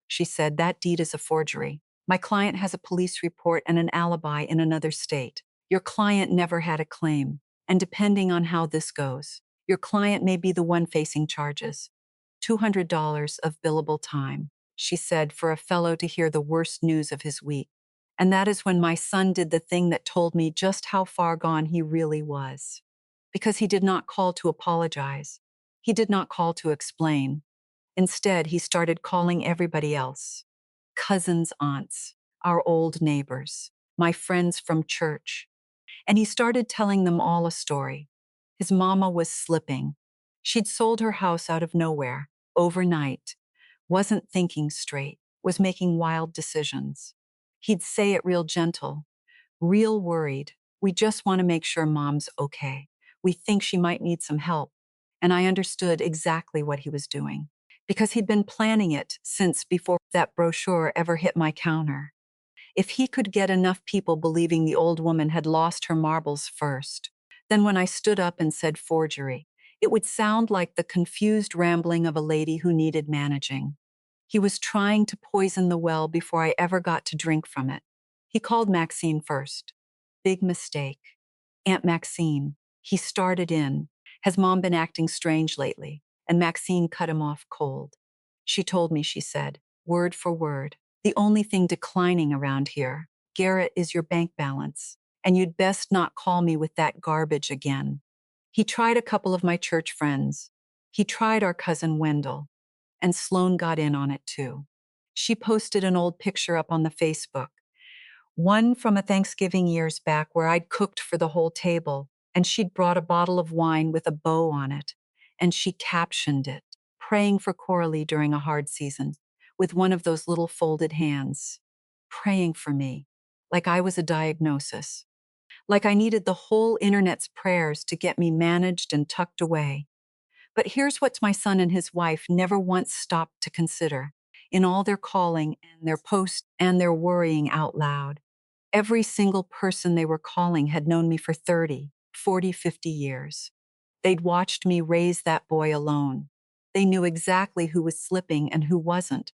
She said, "That deed is a forgery. My client has a police report and an alibi in another state. Your client never had a claim. And depending on how this goes, your client may be the one facing charges." $200 of billable time, she said, for a fellow to hear the worst news of his week. And that is when my son did the thing that told me just how far gone he really was. Because he did not call to apologize. He did not call to explain. Instead, he started calling everybody else. Cousins, aunts, our old neighbors, my friends from church. And he started telling them all a story. His mama was slipping. She'd sold her house out of nowhere, overnight, wasn't thinking straight, was making wild decisions. He'd say it real gentle, real worried. We just want to make sure mom's okay. We think she might need some help. And I understood exactly what he was doing, because he'd been planning it since before that brochure ever hit my counter. If he could get enough people believing the old woman had lost her marbles first, then when I stood up and said forgery, it would sound like the confused rambling of a lady who needed managing. He was trying to poison the well before I ever got to drink from it. He called Maxine first. Big mistake. Aunt Maxine. He started in. Has mom been acting strange lately? And Maxine cut him off cold. She told me, she said, word for word, the only thing declining around here, Garrett, is your bank balance, and you'd best not call me with that garbage again. He tried a couple of my church friends. He tried our cousin Wendell, and Sloan got in on it too. She posted an old picture up on the Facebook, one from a Thanksgiving years back where I'd cooked for the whole table, and she'd brought a bottle of wine with a bow on it, and she captioned it, praying for Coralie during a hard season, with one of those little folded hands. Praying for me, like I was a diagnosis, like I needed the whole internet's prayers to get me managed and tucked away. But here's what my son and his wife never once stopped to consider, in all their calling and their posts and their worrying out loud. Every single person they were calling had known me for 30, 40, 50 years. They'd watched me raise that boy alone. They knew exactly who was slipping and who wasn't.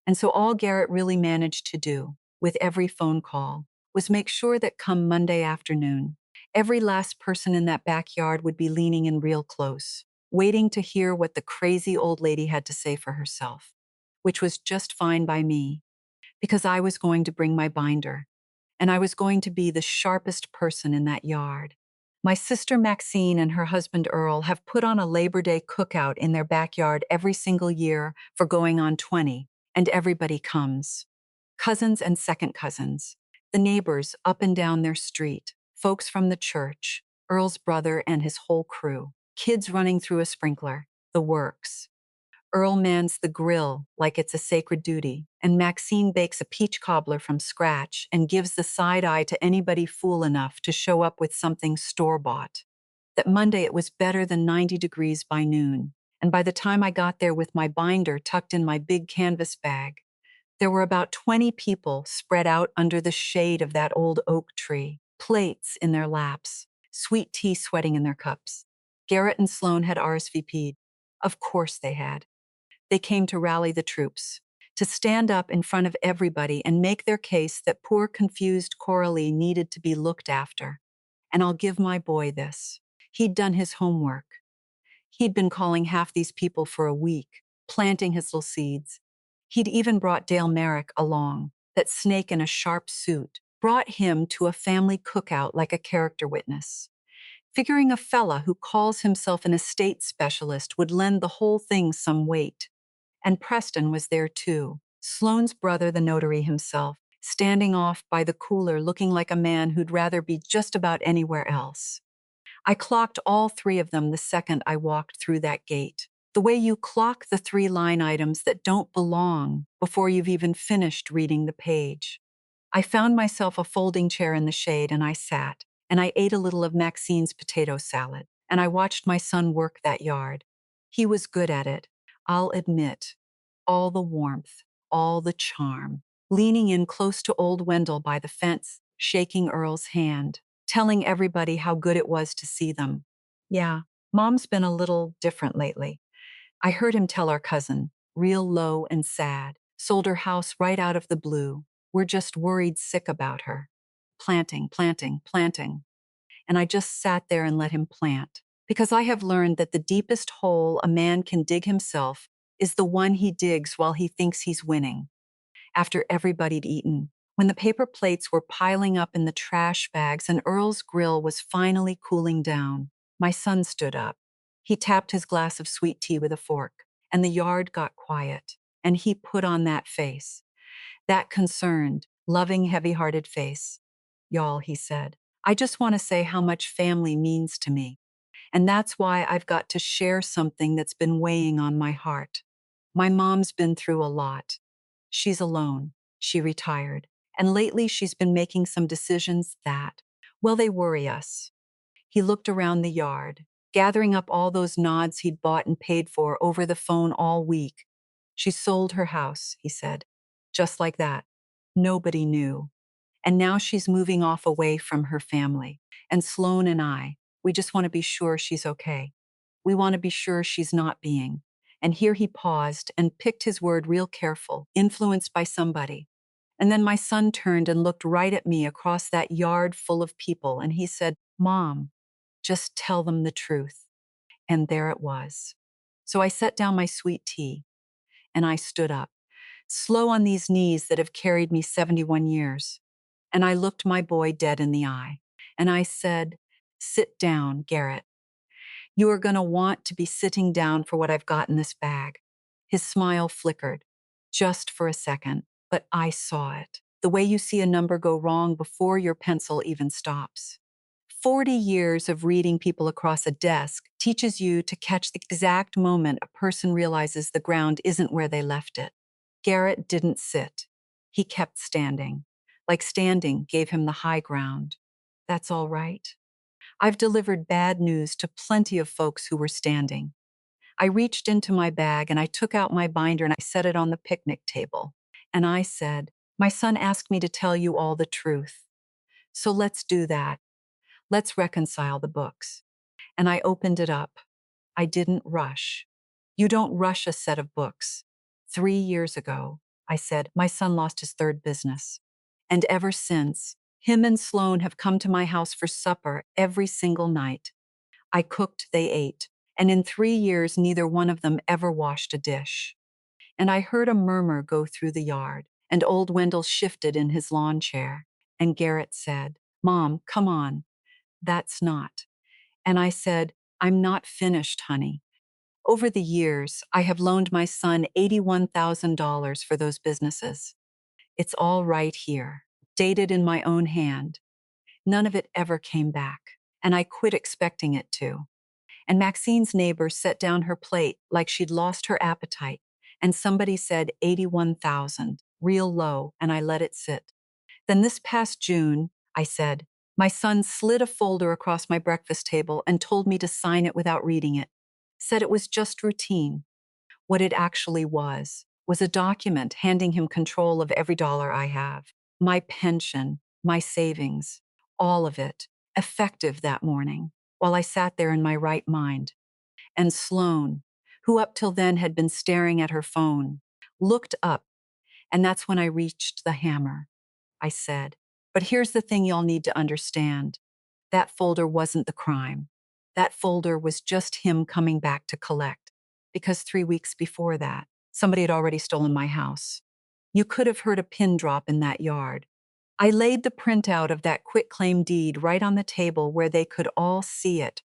And so all Garrett really managed to do, with every phone call, was make sure that come Monday afternoon, every last person in that backyard would be leaning in real close, waiting to hear what the crazy old lady had to say for herself, which was just fine by me, because I was going to bring my binder, and I was going to be the sharpest person in that yard. My sister Maxine and her husband Earl have put on a Labor Day cookout in their backyard every single year for going on 20, and everybody comes. Cousins and second cousins, the neighbors up and down their street, folks from the church, Earl's brother and his whole crew, kids running through a sprinkler, the works. Earl mans the grill like it's a sacred duty, and Maxine bakes a peach cobbler from scratch and gives the side eye to anybody fool enough to show up with something store-bought. That Monday it was better than 90 degrees by noon, and by the time I got there with my binder tucked in my big canvas bag, there were about 20 people spread out under the shade of that old oak tree, plates in their laps, sweet tea sweating in their cups. Garrett and Sloan had RSVP'd. Of course they had. They came to rally the troops, to stand up in front of everybody and make their case that poor confused Coralie needed to be looked after. And I'll give my boy this. He'd done his homework. He'd been calling half these people for a week, planting his little seeds. He'd even brought Dale Merrick along, that snake in a sharp suit, brought him to a family cookout like a character witness, figuring a fella who calls himself an estate specialist would lend the whole thing some weight. And Preston was there too, Sloane's brother, the notary himself, standing off by the cooler looking like a man who'd rather be just about anywhere else. I clocked all three of them the second I walked through that gate, the way you clock the 3 line items that don't belong before you've even finished reading the page. I found myself a folding chair in the shade and I sat, and I ate a little of Maxine's potato salad, and I watched my son work that yard. He was good at it, I'll admit. All the warmth, all the charm, leaning in close to old Wendell by the fence, shaking Earl's hand, telling everybody how good it was to see them. Yeah, Mom's been a little different lately. I heard him tell our cousin, real low and sad, sold her house right out of the blue. We're just worried sick about her. Planting, planting, planting. And I just sat there and let him plant, because I have learned that the deepest hole a man can dig himself is the one he digs while he thinks he's winning. After everybody'd eaten, when the paper plates were piling up in the trash bags and Earl's grill was finally cooling down, my son stood up. He tapped his glass of sweet tea with a fork, and the yard got quiet, and he put on that face. That concerned, loving, heavy-hearted face. "Y'all," he said, "I just want to say how much family means to me. And that's why I've got to share something that's been weighing on my heart. My mom's been through a lot. She's alone. She retired. And lately she's been making some decisions that, well, they worry us." He looked around the yard, gathering up all those nods he'd bought and paid for over the phone all week. "She sold her house," he said. "Just like that. Nobody knew. And now she's moving off away from her family. And Sloan and I, we just want to be sure she's okay. We want to be sure she's not being." And here he paused and picked his word real careful, influenced by somebody. And then my son turned and looked right at me across that yard full of people, and he said, "Mom, just tell them the truth." And there it was. So I set down my sweet tea, and I stood up, slow on these knees that have carried me 71 years. And I looked my boy dead in the eye, and I said, "Sit down, Garrett. You are going to want to be sitting down for what I've got in this bag." His smile flickered, just for a second, but I saw it. The way you see a number go wrong before your pencil even stops. 40 years of reading people across a desk teaches you to catch the exact moment a person realizes the ground isn't where they left it. Garrett didn't sit. He kept standing. Like standing gave him the high ground. "That's all right. I've delivered bad news to plenty of folks who were standing." I reached into my bag and I took out my binder and I set it on the picnic table. And I said, "My son asked me to tell you all the truth. So let's do that. Let's reconcile the books." And I opened it up. I didn't rush. You don't rush a set of books. 3 years ago, I said, my son lost his third business. And ever since, him and Sloan have come to my house for supper every single night. I cooked, they ate, and in 3 years, neither one of them ever washed a dish. And I heard a murmur go through the yard, and old Wendell shifted in his lawn chair. And Garrett said, "Mom, come on. That's not." And I said, "I'm not finished, honey. Over the years, I have loaned my son $81,000 for those businesses. It's all right here, dated in my own hand. None of it ever came back, and I quit expecting it to." And Maxine's neighbor set down her plate like she'd lost her appetite, and somebody said 81,000, real low, and I let it sit. Then this past June, I said, my son slid a folder across my breakfast table and told me to sign it without reading it. Said it was just routine. What it actually was a document handing him control of every dollar I have. My pension, my savings, all of it, effective that morning, while I sat there in my right mind. And Sloan, who up till then had been staring at her phone, looked up, and that's when I reached the hammer. I said, "But here's the thing y'all need to understand. That folder wasn't the crime. That folder was just him coming back to collect. Because 3 weeks before that, somebody had already stolen my house. You could have heard a pin drop in that yard. I laid the printout of that quitclaim deed right on the table where they could all see it.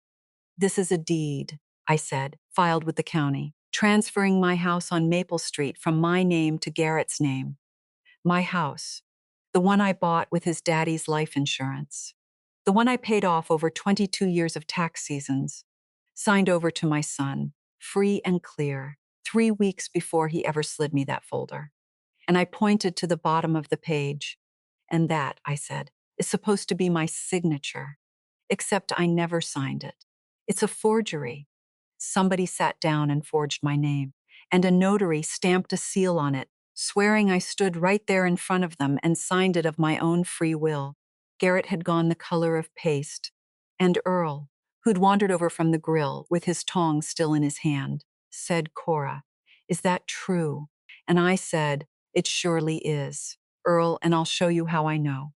This is a deed," I said, "filed with the county, transferring my house on Maple Street from my name to Garrett's name. My house, the one I bought with his daddy's life insurance. The one I paid off over 22 years of tax seasons, signed over to my son, free and clear, 3 weeks before he ever slid me that folder." And I pointed to the bottom of the page. "And that," I said, "is supposed to be my signature. Except I never signed it. It's a forgery. Somebody sat down and forged my name, and a notary stamped a seal on it, swearing I stood right there in front of them and signed it of my own free will." Garrett had gone the color of paste, and Earl, who'd wandered over from the grill with his tongs still in his hand, said, "Cora, is that true?" And I said, "It surely is, Earl, and I'll show you how I know."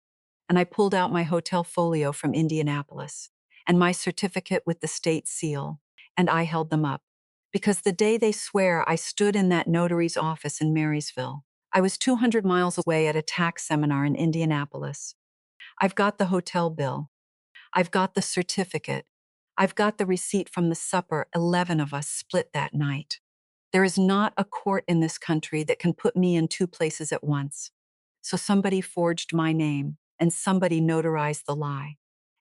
And I pulled out my hotel folio from Indianapolis and my certificate with the state seal, and I held them up. Because the day they swear I stood in that notary's office in Marysville, I was 200 miles away at a tax seminar in Indianapolis. I've got the hotel bill. I've got the certificate. I've got the receipt from the supper 11 of us split that night. There is not a court in this country that can put me in two places at once. So somebody forged my name, and somebody notarized the lie.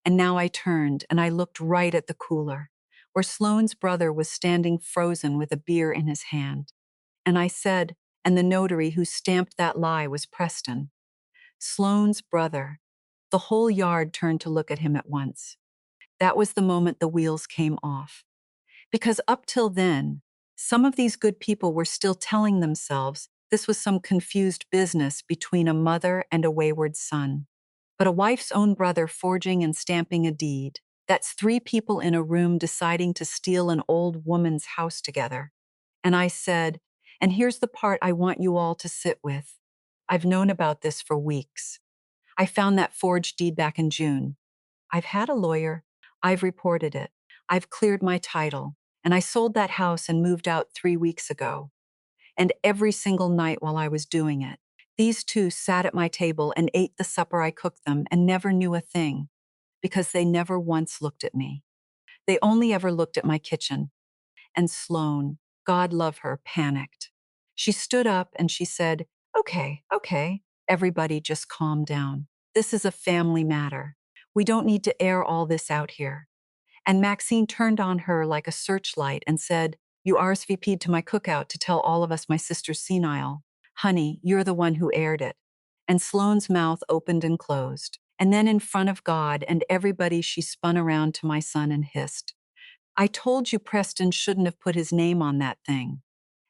And now I turned and I looked right at the cooler, where Sloane's brother was standing frozen with a beer in his hand. And I said, and the notary who stamped that lie was Preston. Sloane's brother. The whole yard turned to look at him at once. That was the moment the wheels came off. Because up till then, some of these good people were still telling themselves this was some confused business between a mother and a wayward son. But a wife's own brother forging and stamping a deed, that's three people in a room deciding to steal an old woman's house together. And I said, and here's the part I want you all to sit with. I've known about this for weeks. I found that forged deed back in June. I've had a lawyer. I've reported it. I've cleared my title. And I sold that house and moved out 3 weeks ago. And every single night while I was doing it, these two sat at my table and ate the supper I cooked them and never knew a thing, because they never once looked at me. They only ever looked at my kitchen. And Sloane, God love her, panicked. She stood up and she said, okay, everybody just calm down. This is a family matter. We don't need to air all this out here. And Maxine turned on her like a searchlight and said, you RSVP'd to my cookout to tell all of us my sister's senile. Honey, you're the one who aired it. And Sloane's mouth opened and closed. And then in front of God and everybody, she spun around to my son and hissed, I told you Preston shouldn't have put his name on that thing.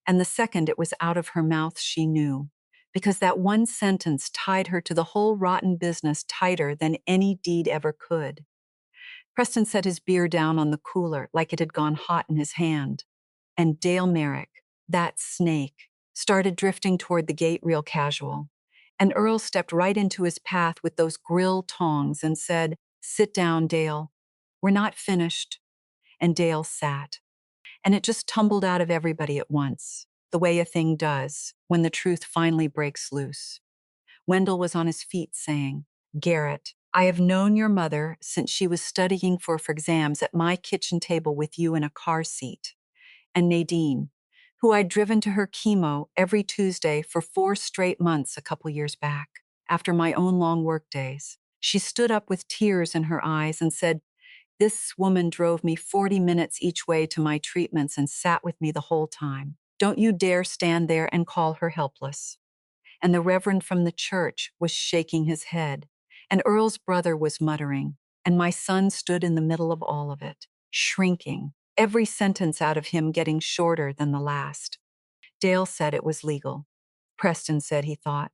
And the second it was out of her mouth, she knew. Because that one sentence tied her to the whole rotten business tighter than any deed ever could. Preston set his beer down on the cooler like it had gone hot in his hand. And Dale Merrick, that snake, started drifting toward the gate real casual. And Earl stepped right into his path with those grill tongs and said, sit down, Dale. We're not finished. And Dale sat. And it just tumbled out of everybody at once, the way a thing does when the truth finally breaks loose. Wendell was on his feet saying, Garrett, I have known your mother since she was studying for exams at my kitchen table with you in a car seat. And Nadine, who I'd driven to her chemo every Tuesday for 4 straight months a couple years back, after my own long work days. She stood up with tears in her eyes and said, this woman drove me 40 minutes each way to my treatments and sat with me the whole time. Don't you dare stand there and call her helpless. And the reverend from the church was shaking his head, and Earl's brother was muttering, and my son stood in the middle of all of it, shrinking, every sentence out of him getting shorter than the last. Dale said it was legal. Preston said he thought.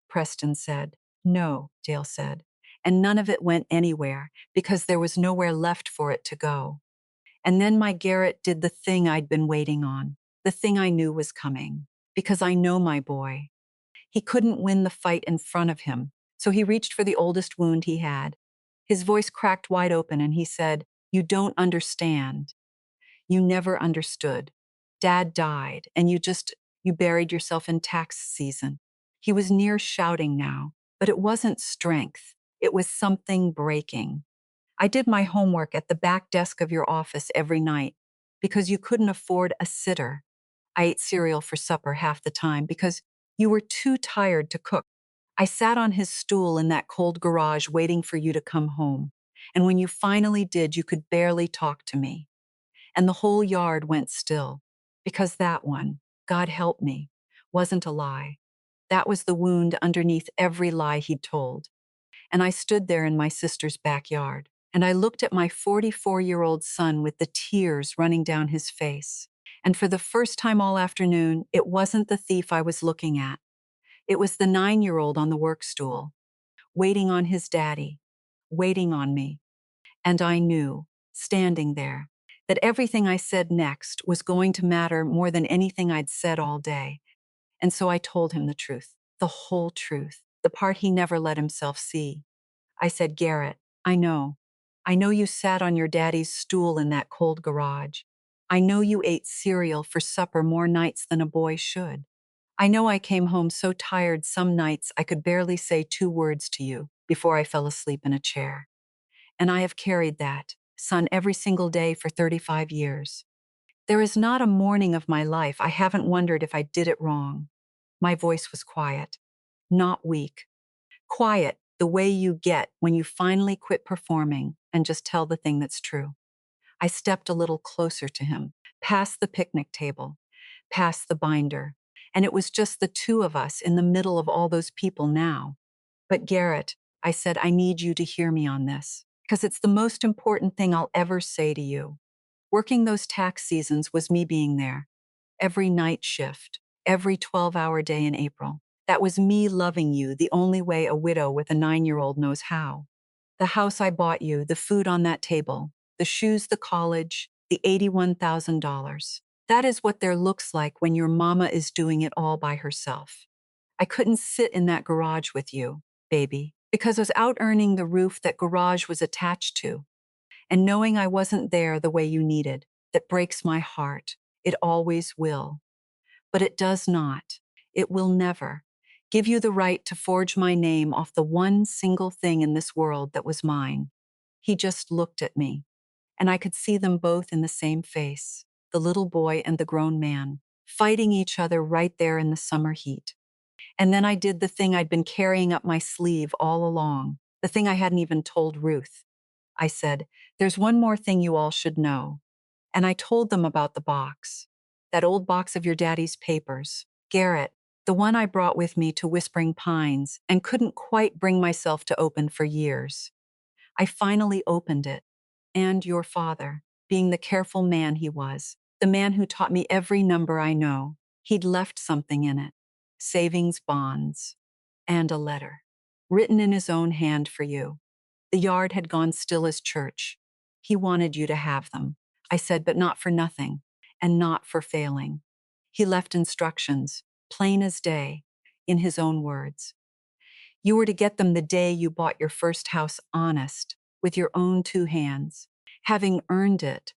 Preston said, no, Dale said. And none of it went anywhere because there was nowhere left for it to go. And then my Garrett did the thing I'd been waiting on, the thing I knew was coming, because I know my boy. He couldn't win the fight in front of him, so he reached for the oldest wound he had. His voice cracked wide open and he said, you don't understand. You never understood. Dad died, and you buried yourself in tax season. He was near shouting now, but it wasn't strength. It was something breaking. I did my homework at the back desk of your office every night because you couldn't afford a sitter. I ate cereal for supper half the time because you were too tired to cook. I sat on his stool in that cold garage waiting for you to come home. And when you finally did, you could barely talk to me. And the whole yard went still, because that one, God help me, wasn't a lie. That was the wound underneath every lie he'd told. And I stood there in my sister's backyard, and I looked at my 44-year-old son with the tears running down his face. And for the first time all afternoon, it wasn't the thief I was looking at. It was the 9-year-old on the work stool, waiting on his daddy, waiting on me. And I knew, standing there, that everything I said next was going to matter more than anything I'd said all day. And so I told him the truth, the whole truth, the part he never let himself see. I said, Garrett, I know you sat on your daddy's stool in that cold garage. I know you ate cereal for supper more nights than a boy should. I know I came home so tired some nights I could barely say 2 words to you before I fell asleep in a chair. And I have carried that, son, every single day for 35 years. There is not a morning of my life I haven't wondered if I did it wrong. My voice was quiet, not weak. Quiet, the way you get when you finally quit performing and just tell the thing that's true. I stepped a little closer to him, past the picnic table, past the binder, and it was just the two of us in the middle of all those people now. But Garrett, I said, I need you to hear me on this, because it's the most important thing I'll ever say to you. Working those tax seasons was me being there. Every night shift, every 12-hour day in April. That was me loving you the only way a widow with a 9-year-old knows how. The house I bought you, the food on that table, the shoes, the college, the $81,000. That is what there looks like when your mama is doing it all by herself. I couldn't sit in that garage with you, baby, because I was out earning the roof that garage was attached to. And knowing I wasn't there the way you needed, that breaks my heart. It always will. But it does not. It will never give you the right to forge my name off the one single thing in this world that was mine. He just looked at me, and I could see them both in the same face, the little boy and the grown man, fighting each other right there in the summer heat. And then I did the thing I'd been carrying up my sleeve all along, the thing I hadn't even told Ruth. I said, there's one more thing you all should know. And I told them about the box, that old box of your daddy's papers. Garrett, the one I brought with me to Whispering Pines and couldn't quite bring myself to open for years. I finally opened it. And your father, being the careful man he was, the man who taught me every number I know, he'd left something in it. Savings bonds. And a letter. Written in his own hand for you. The yard had gone still as church. He wanted you to have them. I said, but not for nothing, and not for failing. He left instructions, plain as day, in his own words. You were to get them the day you bought your first house honest, with your own 2 hands. Having earned it,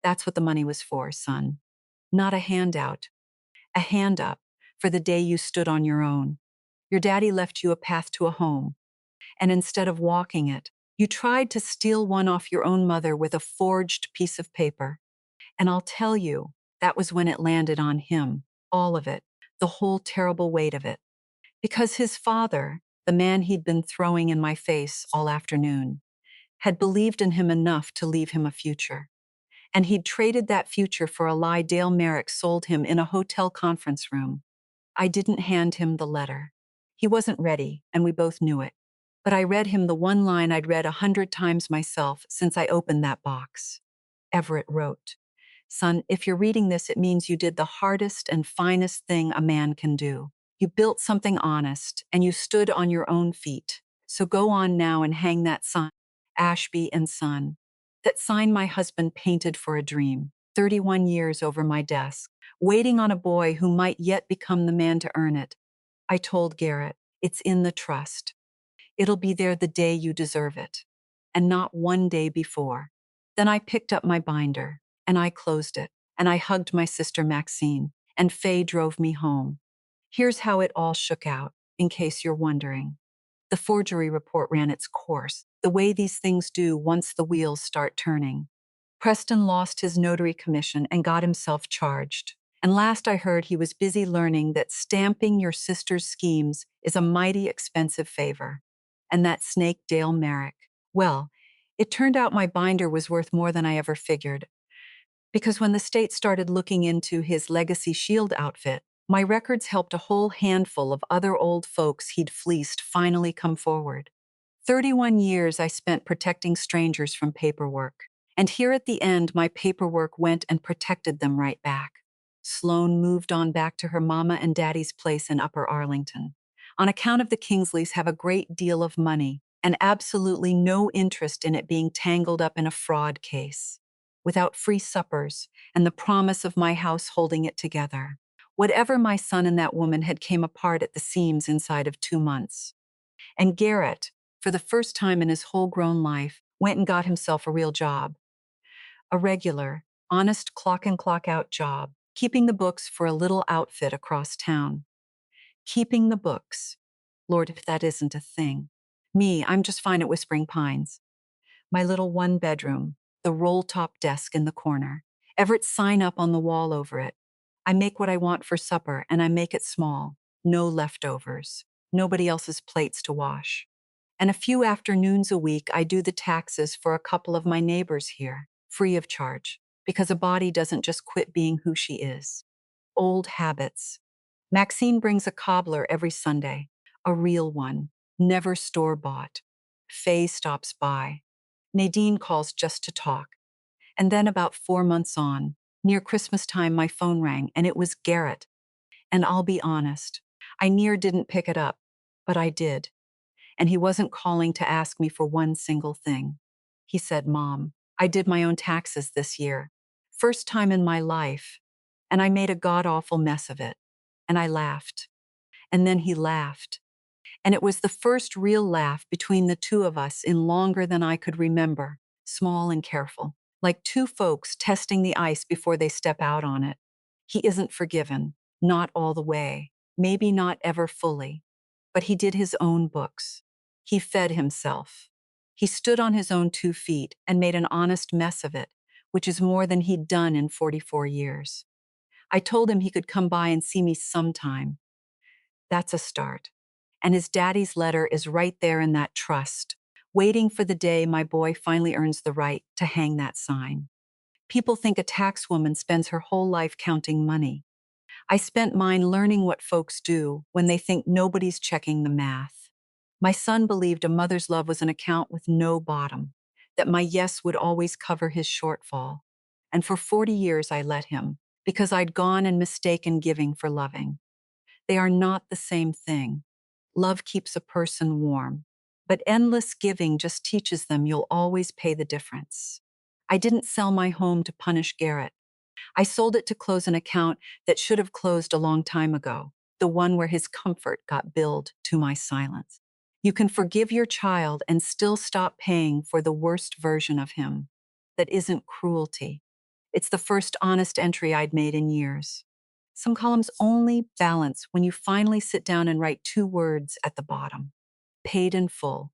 that's what the money was for, son. Not a handout, a hand up for the day you stood on your own. Your daddy left you a path to a home, and instead of walking it, you tried to steal one off your own mother with a forged piece of paper. And I'll tell you, that was when it landed on him, all of it, the whole terrible weight of it. Because his father, the man he'd been throwing in my face all afternoon, had believed in him enough to leave him a future. And he'd traded that future for a lie Dale Merrick sold him in a hotel conference room. I didn't hand him the letter. He wasn't ready, and we both knew it. But I read him the one line I'd read 100 times myself since I opened that box. Everett wrote, son, if you're reading this, it means you did the hardest and finest thing a man can do. You built something honest, and you stood on your own feet. So go on now and hang that sign, Ashby and Son. That sign my husband painted for a dream, 31 years over my desk, waiting on a boy who might yet become the man to earn it. I told Garrett, it's in the trust. It'll be there the day you deserve it, and not one day before. Then I picked up my binder, and I closed it, and I hugged my sister Maxine, and Faye drove me home. Here's how it all shook out, in case you're wondering. The forgery report ran its course, the way these things do once the wheels start turning. Preston lost his notary commission and got himself charged. And last I heard, he was busy learning that stamping your sister's schemes is a mighty expensive favor. And that snake Dale Merrick. Well, it turned out my binder was worth more than I ever figured. Because when the state started looking into his Legacy Shield outfit, my records helped a whole handful of other old folks he'd fleeced finally come forward. 31 years I spent protecting strangers from paperwork. And here at the end, my paperwork went and protected them right back. Sloan moved on back to her mama and daddy's place in Upper Arlington. On account of the Kingsleys have a great deal of money and absolutely no interest in it being tangled up in a fraud case. Without free suppers and the promise of my house holding it together, whatever my son and that woman had came apart at the seams inside of 2 months. And Garrett, for the first time in his whole grown life, went and got himself a real job. A regular, Honest clock in, clock out job. Keeping the books for a little outfit across town. Keeping the books. Lord, if that isn't a thing. Me, I'm just fine at Whispering Pines. My little one bedroom, the roll-top desk in the corner, Everett's sign up on the wall over it. I make what I want for supper, and I make it small. No leftovers. Nobody else's plates to wash. And a few afternoons a week, I do the taxes for a couple of my neighbors here, free of charge, because a body doesn't just quit being who she is. Old habits. Maxine brings a cobbler every Sunday, a real one, never store-bought. Faye stops by. Nadine calls just to talk. And then about 4 months on, near Christmas time, my phone rang, and it was Garrett. And I'll be honest, I near didn't pick it up, but I did. And he wasn't calling to ask me for one single thing. He said, "Mom, I did my own taxes this year. First time in my life. And I made a god-awful mess of it." And I laughed. And then he laughed. And it was the first real laugh between the two of us in longer than I could remember, small and careful, like two folks testing the ice before they step out on it. He isn't forgiven, not all the way, maybe not ever fully, but he did his own books. He fed himself. He stood on his own 2 feet and made an honest mess of it, which is more than he'd done in 44 years. I told him he could come by and see me sometime. That's a start. And his daddy's letter is right there in that trust, waiting for the day my boy finally earns the right to hang that sign. People think a taxwoman spends her whole life counting money. I spent mine learning what folks do when they think nobody's checking the math. My son believed a mother's love was an account with no bottom, that my yes would always cover his shortfall. And for 40 years I let him, because I'd gone and mistaken giving for loving. They are not the same thing. Love keeps a person warm, but endless giving just teaches them you'll always pay the difference. I didn't sell my home to punish Garrett. I sold it to close an account that should have closed a long time ago, the one where his comfort got billed to my silence. You can forgive your child and still stop paying for the worst version of him. That isn't cruelty. It's the first honest entry I'd made in years. Some columns only balance when you finally sit down and write 2 words at the bottom. Paid in full.